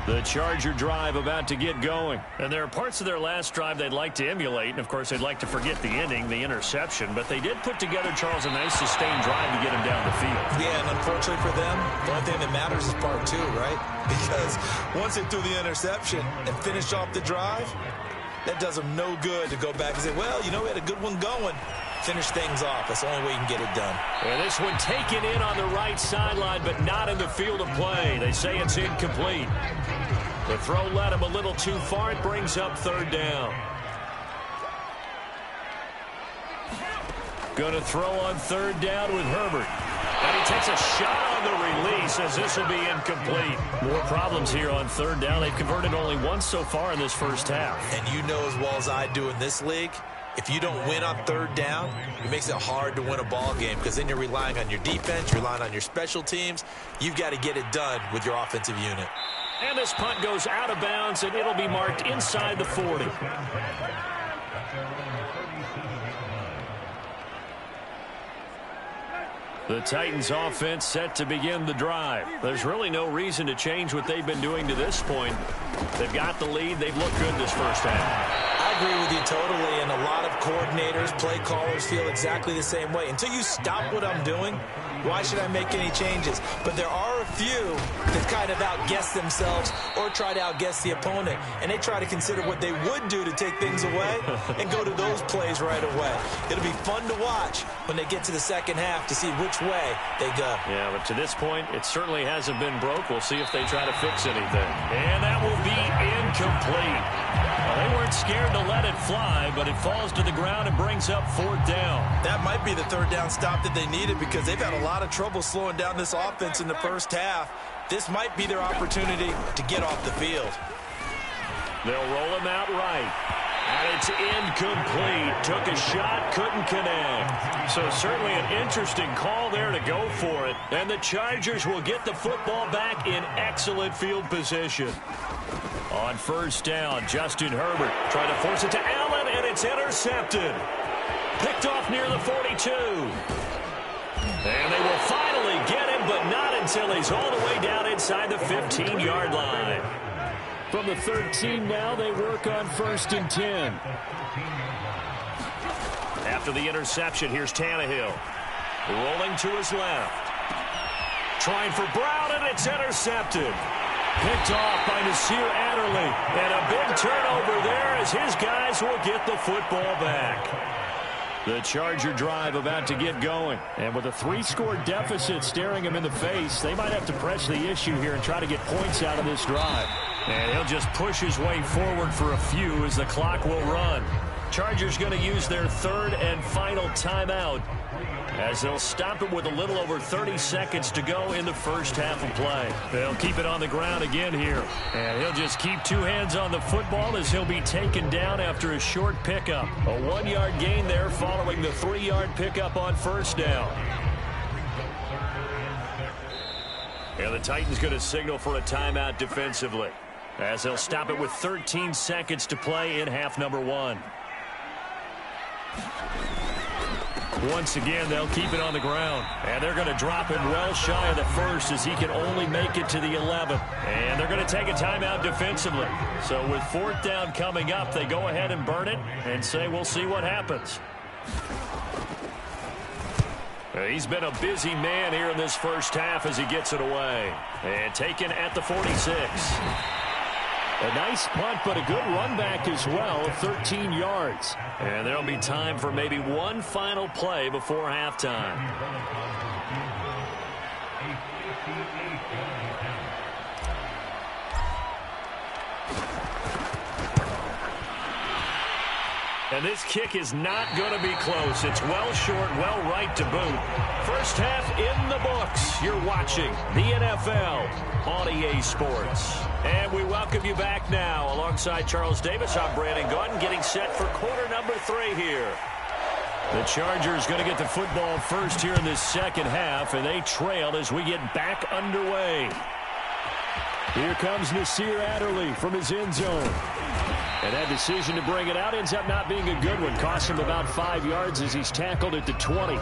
The Charger drive about to get going. And there are parts of their last drive they'd like to emulate. And, of course, they'd like to forget the ending, the interception. But they did put together, Charles, a nice sustained drive to get him down the field. Yeah, and unfortunately for them, the only thing that matters is part 2, right? Because once they threw the interception and finished off the drive, that does them no good to go back and say, well, you know, we had a good one going. Finish things off. That's the only way you can get it done. And this one taken in on the right sideline, but not in the field of play. They say it's incomplete. The throw led him a little too far. It brings up third down. Going to throw on third down with Herbert. And he takes a shot on the release as this will be incomplete. More problems here on third down. They've converted only once so far in this first half. And you know as well as I do in this league, if you don't win on third down, it makes it hard to win a ball game because then you're relying on your defense, you're relying on your special teams. You've got to get it done with your offensive unit. And this punt goes out of bounds, and it'll be marked inside the 40. The Titans offense set to begin the drive. There's really no reason to change what they've been doing to this point. They've got the lead. They've looked good this first half. I agree with you totally, and a lot of coordinators, play callers feel exactly the same way. Until you stop what I'm doing, why should I make any changes? But there are a few that kind of outguess themselves or try to outguess the opponent, and they try to consider what they would do to take things away and go to those plays right away. It'll be fun to watch when they get to the second half to see which way they go. Yeah, but to this point, it certainly hasn't been broke. We'll see if they try to fix anything. And that will be incomplete. Well, they weren't scared to let it fly, but it falls to the ground and brings up fourth down. That might be the third down stop that they needed because they've had a lot of trouble slowing down this offense in the first half. This might be their opportunity to get off the field. They'll roll him out right. And it's incomplete. Took a shot, couldn't connect. So certainly an interesting call there to go for it. And the Chargers will get the football back in excellent field position. On first down, Justin Herbert trying to force it to Allen, and it's intercepted. Picked off near the 42. And they will finally get him, but not until he's all the way down inside the 15-yard line. From the 13 now, they work on first and 10. After the interception, here's Tannehill. Rolling to his left. Trying for Brown, and it's intercepted. Picked off by Nasir Adderley. And a big turnover there as his guys will get the football back. The Charger drive about to get going. And with a 3-score deficit staring him in the face, they might have to press the issue here and try to get points out of this drive. And he'll just push his way forward for a few as the clock will run. Chargers going to use their third and final timeout as they'll stop it with a little over 30 seconds to go in the first half of play. They'll keep it on the ground again here. And he'll just keep two hands on the football as he'll be taken down after a short pickup. A 1-yard gain there following the 3-yard pickup on first down. And the Titans going to signal for a timeout defensively as they'll stop it with 13 seconds to play in half number 1. Once again, they'll keep it on the ground. And they're going to drop him well shy of the first as he can only make it to the 11. And they're going to take a timeout defensively. So with fourth down coming up, they go ahead and burn it and say we'll see what happens. He's been a busy man here in this first half as he gets it away. And taken at the 46. A nice punt, but a good run back as well, 13 yards. And there'll be time for maybe one final play before halftime. And this kick is not going to be close. It's well short, well right to boot. First half in the books. You're watching the NFL on EA Sports. And we welcome you back now. Alongside Charles Davis, I'm Brandon Gaudin, getting set for quarter number 3 here. The Chargers going to get the football first here in this second half, and they trail as we get back underway. Here comes Nasir Adderley from his end zone. And that decision to bring it out ends up not being a good one. Costs him about 5 yards as he's tackled at the 20.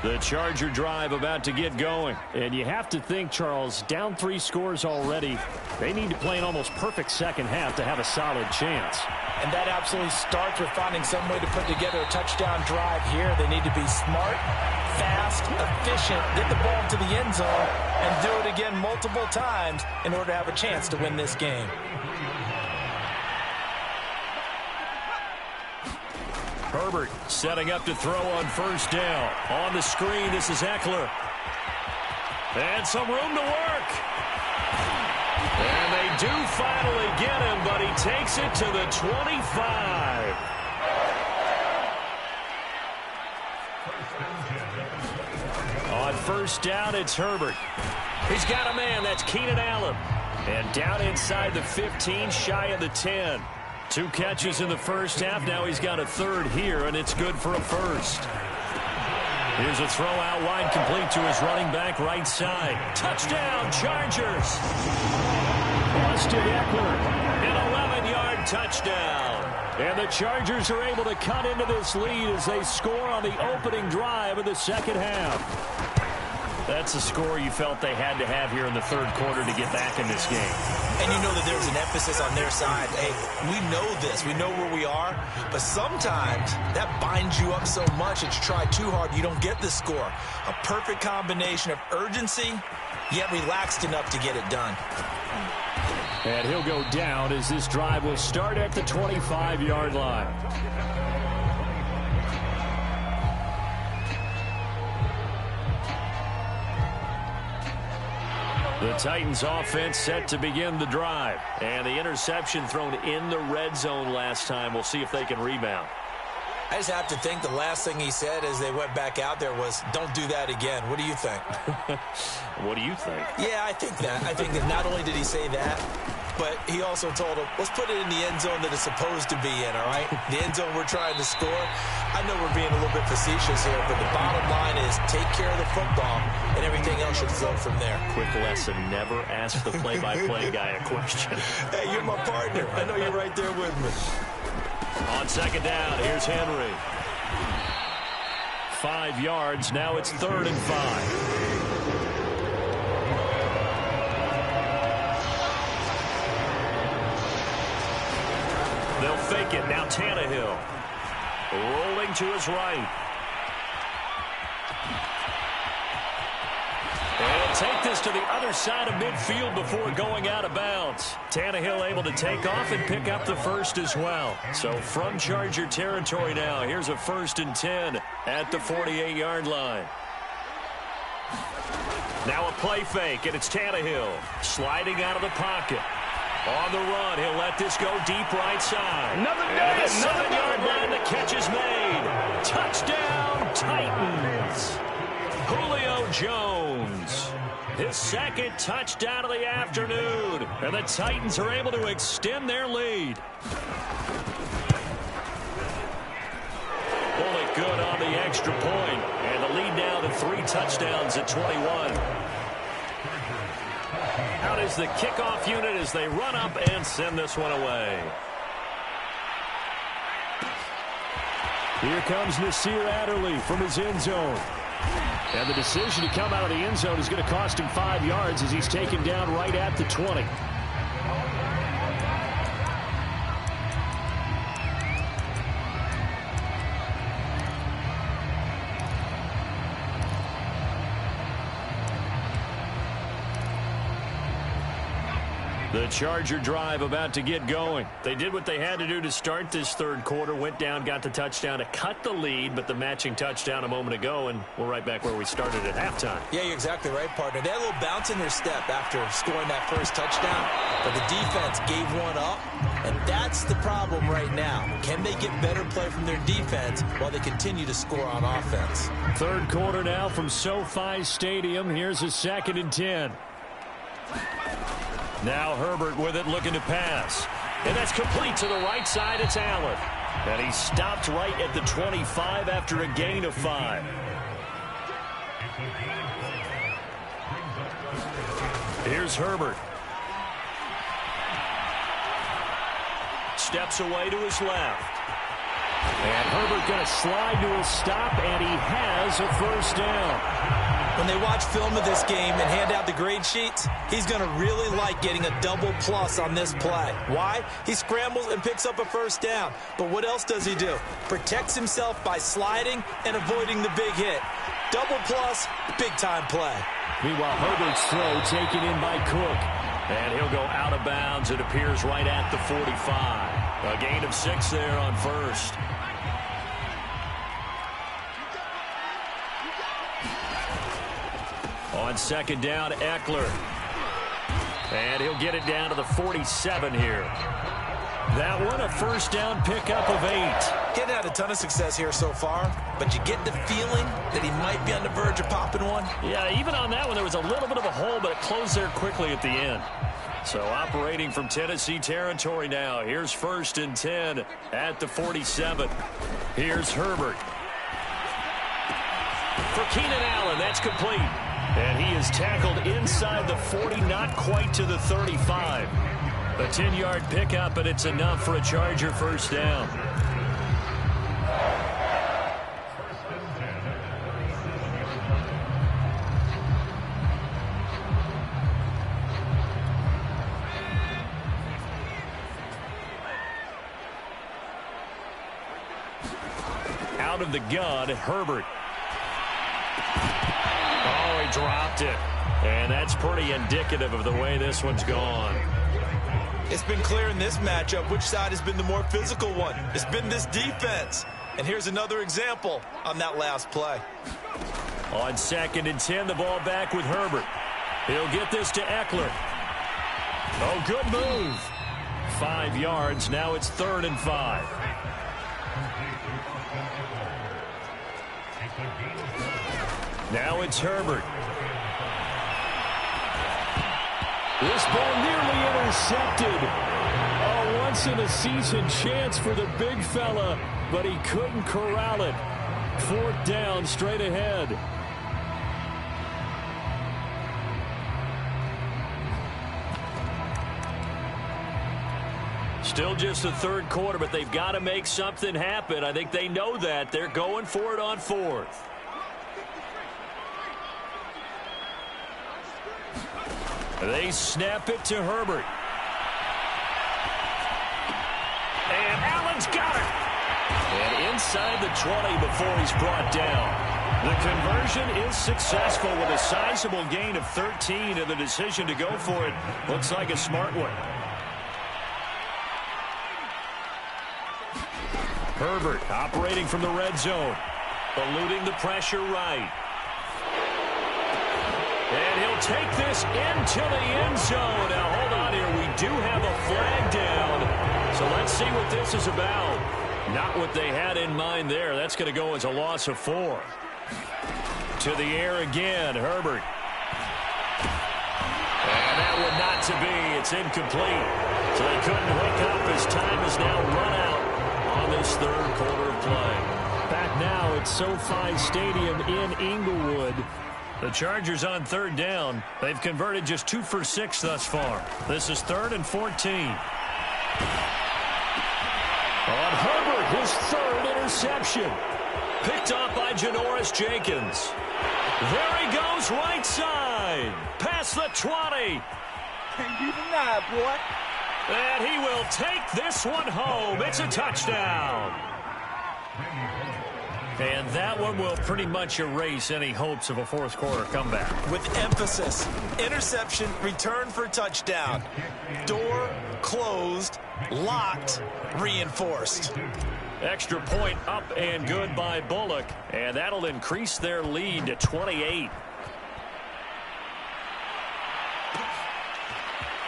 The Charger drive about to get going. And you have to think, Charles, down 3 scores already. They need to play an almost perfect second half to have a solid chance. And that absolutely starts with finding some way to put together a touchdown drive here. They need to be smart, fast, efficient, get the ball to the end zone, and do it again multiple times in order to have a chance to win this game. Herbert setting up to throw on first down. On the screen, this is Eckler. And some room to work. And they do finally get him, but he takes it to the 25. On first down, it's Herbert. He's got a man. That's Keenan Allen. And down inside the 15, shy of the 10. 2 catches in the first half. Now he's got a third here, and it's good for a first. Here's a throw out wide, complete to his running back right side. Touchdown, Chargers. Austin Eckler, an 11-yard touchdown. And the Chargers are able to cut into this lead as they score on the opening drive of the second half. That's a score you felt they had to have here in the third quarter to get back in this game. And you know that there's an emphasis on their side. Hey, we know this. We know where we are. But sometimes that binds you up so much that you try too hard, you don't get the score. A perfect combination of urgency, yet relaxed enough to get it done. And he'll go down as this drive will start at the 25-yard line. The Titans offense set to begin the drive. And the interception thrown in the red zone last time. We'll see if they can rebound. I just have to think the last thing he said as they went back out there was, don't do that again. What do you think? What do you think? Yeah, I think that. I think that not only did he say that, but he also told him, let's put it in the end zone that it's supposed to be in, all right? The end zone we're trying to score. I know we're being a little bit facetious here, but the bottom line is take care of the football, and everything else should flow from there. Quick lesson, never ask the play-by-play guy a question. Hey, you're my partner. I know you're right there with me. On second down, here's Henry. 5 yards, now it's 3rd and 5. They'll fake it. Now Tannehill. Rolling to his right. And he'll take this to the other side of midfield before going out of bounds. Tannehill able to take off and pick up the first as well. So from Charger territory now, here's a 1st and 10 at the 48-yard line. Now a play fake, and it's Tannehill sliding out of the pocket. On the run, he'll let this go deep right side. Another day, and the another 7-yard day. line, the catch is made. Touchdown, Titans. Julio Jones. His second touchdown of the afternoon. And the Titans are able to extend their lead. Pull it good on the extra point. And the lead now to 3 touchdowns at 21. Out is the kickoff unit as they run up and send this one away. Here comes Nasir Adderley from his end zone. And the decision to come out of the end zone is going to cost him 5 yards as he's taken down right at the 20. The Charger drive about to get going. They did what they had to do to start this third quarter, went down, got the touchdown to cut the lead, but the matching touchdown a moment ago, and we're right back where we started at halftime. Yeah, you're exactly right, partner. They had a little bounce in their step after scoring that first touchdown, but the defense gave one up, and that's the problem right now. Can they get better play from their defense while they continue to score on offense? Third quarter now from SoFi Stadium. Here's a 2nd and 10. Now Herbert with it, looking to pass. And that's complete to the right side. It's Allen. And he stopped right at the 25 after a gain of 5. Here's Herbert. Steps away to his left. And Herbert going to slide to a stop, and he has a first down. When they watch film of this game and hand out the grade sheets, he's going to really like getting a double plus on this play. Why? He scrambles and picks up a first down. But what else does he do? Protects himself by sliding and avoiding the big hit. Double plus, big-time play. Meanwhile, Herbert's throw taken in by Cook. And he'll go out of bounds. It appears right at the 45. A gain of 6 there on first. On second down, Eckler. And he'll get it down to the 47 here. That one, a first down pickup of 8. Getting had a ton of success here so far, but you get the feeling that he might be on the verge of popping one. Yeah, even on that one, there was a little bit of a hole, but it closed there quickly at the end. So operating from Tennessee territory now. Here's 1st and 10 at the 47. Here's Herbert. For Keenan Allen, that's complete. And he is tackled inside the 40, not quite to the 35. A 10-yard pickup, and it's enough for a Charger first down. Out of the gun, Herbert. Oh, he dropped it. And that's pretty indicative of the way this one's gone. It's been clear in this matchup which side has been the more physical one. It's been this defense. And here's another example on that last play. On 2nd and 10, the ball back with Herbert. He'll get this to Eckler. Oh, good move. 5 yards. Now it's 3rd and 5. Now it's Herbert. This ball nearly intercepted. A once-in-a-season chance for the big fella, but he couldn't corral it. 4th down, straight ahead. Still just the 3rd quarter, but they've got to make something happen. I think they know that. They're going for it on 4th. They snap it to Herbert. And Allen's got it. And inside the 20 before he's brought down. The conversion is successful with a sizable gain of 13, and the decision to go for it looks like a smart one. Herbert operating from the red zone. Eluding the pressure right. And He'll take this into the end zone. Now, hold on here. We do have a flag down. So let's see what this is about. Not what they had in mind there. That's going to go as a loss of 4. To the air again, Herbert. And that one not to be. It's incomplete. So they couldn't hook up as time is now run out on this third quarter of play. Back now at SoFi Stadium in Inglewood. The Chargers on third down. They've converted just 2 for 6 thus far. This is 3rd and 14. On Herbert, his 3rd interception. Picked off by Janoris Jenkins. There he goes, right side. Past the 20. Can't be denied, boy. And he will take this one home. It's a touchdown. And that one will pretty much erase any hopes of a fourth quarter comeback. With emphasis, interception, return for touchdown. Door closed, locked, reinforced. Extra point up and good by Bullock. And that'll increase their lead to 28.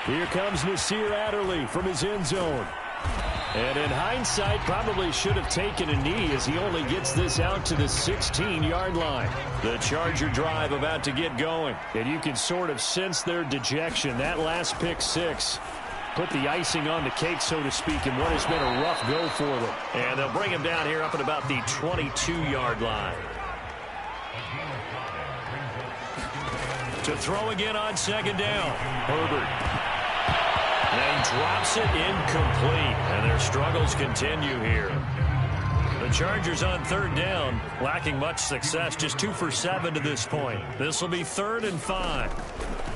Here comes Nasir Adderley from his end zone. And in hindsight, probably should have taken a knee as he only gets this out to the 16-yard line. The Charger drive about to get going. And you can sort of sense their dejection. That last pick 6 put the icing on the cake, so to speak, in what has been a rough go for them. And they'll bring him down here up at about the 22-yard line. To throw again on second down. Herbert. And drops it incomplete. And their struggles continue here. The Chargers on third down, lacking much success. Just 2 for 7 to this point. This will be 3rd and 5.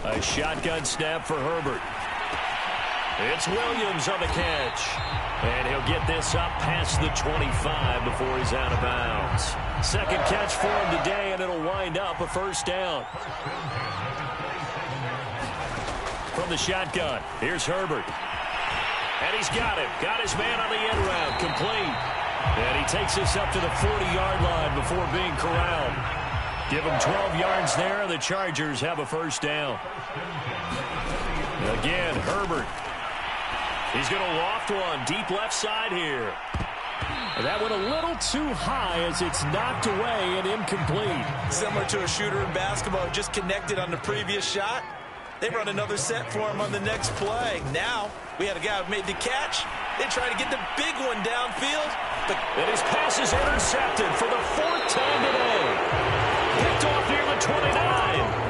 A shotgun snap for Herbert. It's Williams on the catch. And he'll get this up past the 25 before he's out of bounds. Second catch for him today, and it'll wind up a first down. From the shotgun, here's Herbert. And he's got him. Got his man on the end route. Complete. And he takes this up to the 40-yard line before being corralled. Give him 12 yards there. The Chargers have a first down. Again, Herbert. He's going to loft one deep left side here. And that went a little too high as it's knocked away and incomplete. Similar to a shooter in basketball, just connected on the previous shot. They run another set for him on the next play. Now, we had a guy who made the catch. They try to get the big one downfield. And his pass is intercepted for the 4th time today. Picked off near the 29.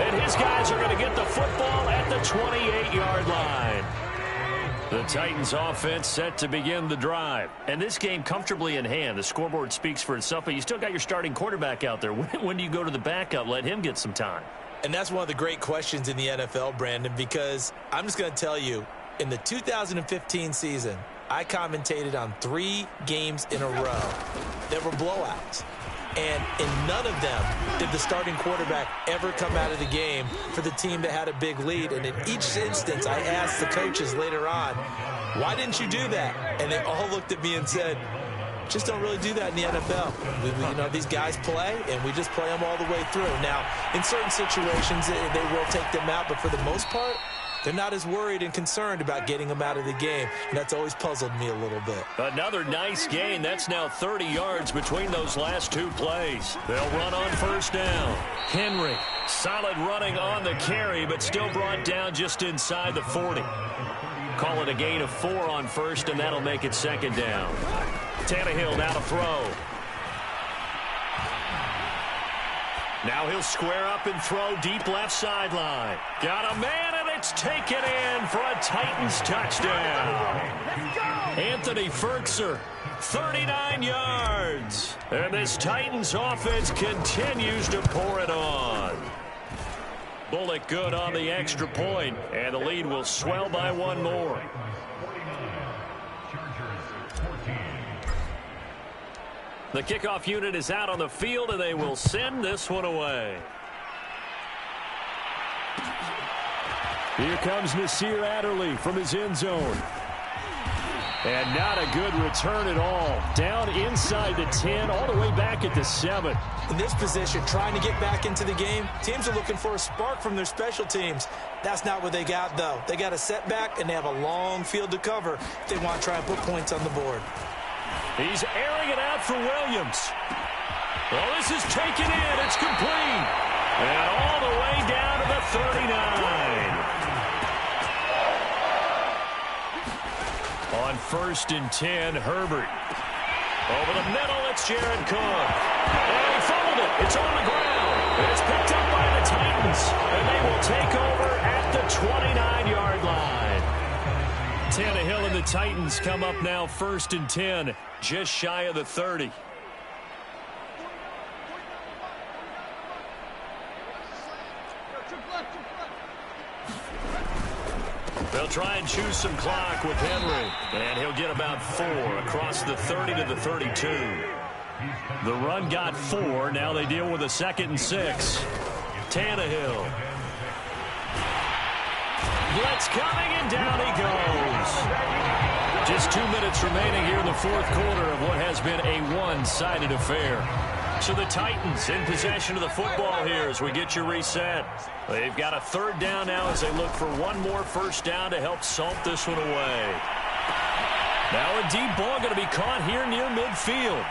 And his guys are going to get the football at the 28-yard line. The Titans offense set to begin the drive. And this game comfortably in hand. The scoreboard speaks for itself, but you still got your starting quarterback out there. When do you go to the backup? Let him get some time. And that's one of the great questions in the NFL, Brandon, because I'm just going to tell you, in the 2015 season, I commentated on 3 games in a row that were blowouts. And in none of them did the starting quarterback ever come out of the game for the team that had a big lead. And in each instance, I asked the coaches later on, why didn't you do that? And they all looked at me and said, just don't really do that in the NFL. These guys play, and we just play them all the way through. Now, in certain situations, they will take them out, but for the most part, they're not as worried and concerned about getting them out of the game. And that's always puzzled me a little bit. Another nice gain. That's now 30 yards between those last 2 plays. They'll run on first down. Henry, solid running on the carry, but still brought down just inside the 40. Call it a gain of 4 on first, and that'll make it second down. Tannehill now to throw. Now he'll square up and throw deep left sideline. Got a man, and it's taken in for a Titans touchdown. Anthony Ferkser, 39 yards. And this Titans offense continues to pour it on. Bullock good on the extra point, and the lead will swell by 1 more. The kickoff unit is out on the field, and they will send this one away. Here comes Nasir Adderley from his end zone. And not a good return at all. Down inside the 10, all the way back at the 7. In this position, trying to get back into the game, teams are looking for a spark from their special teams. That's not what they got, though. They got a setback, and they have a long field to cover if they want to try and put points on the board. He's airing it out for Williams. Well, this is taken in. It's complete. And all the way down to the 39. On 1st and 10, Herbert. Over the middle, it's Jared Cook. And he fumbled it. It's on the ground. It's picked up by the Titans. And they will take over at the 29-yard line. Tannehill and the Titans come up now 1st and 10, just shy of the 30. They'll try and choose some clock with Henry. And he'll get about 4 across the 30 to the 32. The run got 4. Now they deal with a 2nd and 6. Tannehill. Blitz coming, and down he goes. Just 2 minutes remaining here in the 4th quarter of what has been a one-sided affair. So the Titans in possession of the football here as we get you reset. They've got a 3rd down now as they look for one more 1st down to help salt this one away. Now a deep ball going to be caught here near midfield.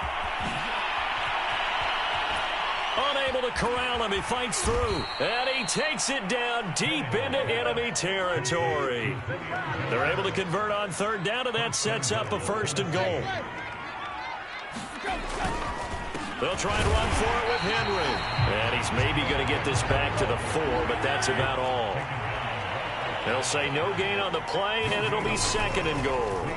Unable to corral him. He fights through. And he takes it down deep into enemy territory. They're able to convert on 3rd down, and that sets up a 1st and goal. They'll try and run for it with Henry. And he's maybe going to get this back to the 4, but that's about all. They'll say no gain on the play, and it'll be 2nd and goal.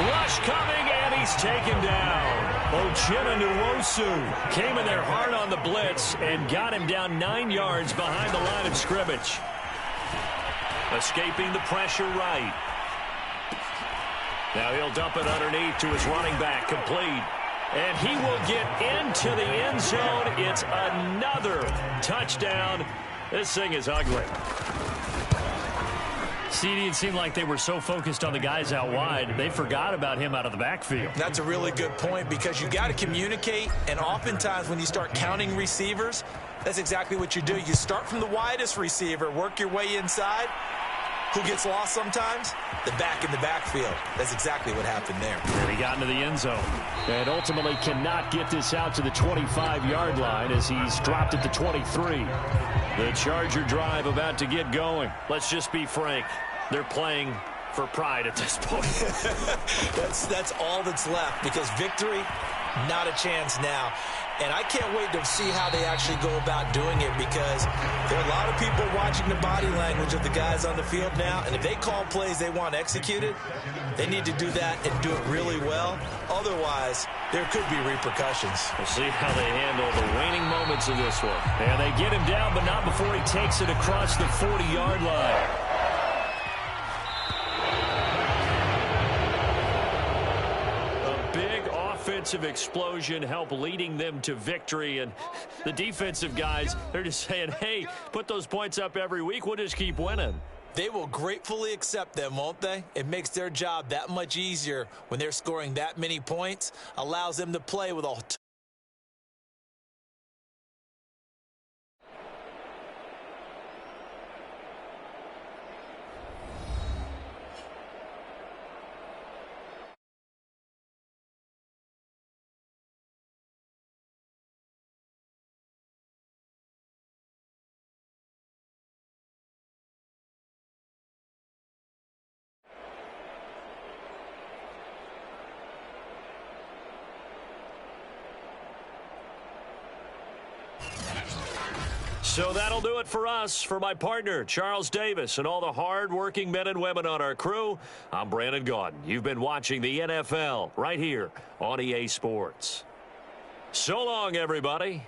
Rush coming, and he's taken down. Uchenna Nwosu came in there hard on the blitz and got him down 9 yards behind the line of scrimmage. Escaping the pressure right. Now he'll dump it underneath to his running back, complete. And he will get into the end zone. It's another touchdown. This thing is ugly. CD, it seemed like they were so focused on the guys out wide, they forgot about him out of the backfield. That's a really good point because you got to communicate, and oftentimes when you start counting receivers, that's exactly what you do. You start from the widest receiver, work your way inside. Who gets lost sometimes? The back in the backfield. That's exactly what happened there. And he got into the end zone. And ultimately cannot get this out to the 25-yard line as he's dropped at the 23. The Charger drive about to get going. Let's just be frank. They're playing for pride at this point. That's all that's left because victory, not a chance now. And I can't wait to see how they actually go about doing it because there are a lot of people watching the body language of the guys on the field now. And if they call plays they want executed, they need to do that and do it really well. Otherwise, there could be repercussions. We'll see how they handle the waning moments of this one. And they get him down, but not before he takes it across the 40-yard line. Offensive explosion help leading them to victory, and the defensive guys, they're just saying, hey, put those points up every week, we'll just keep winning. They will gratefully accept them, won't they? It makes their job that much easier when they're scoring that many points, allows them to play with a So that'll do it for us. For my partner, Charles Davis, and all the hard-working men and women on our crew, I'm Brandon Gaudin. You've been watching the NFL right here on EA Sports. So long, everybody.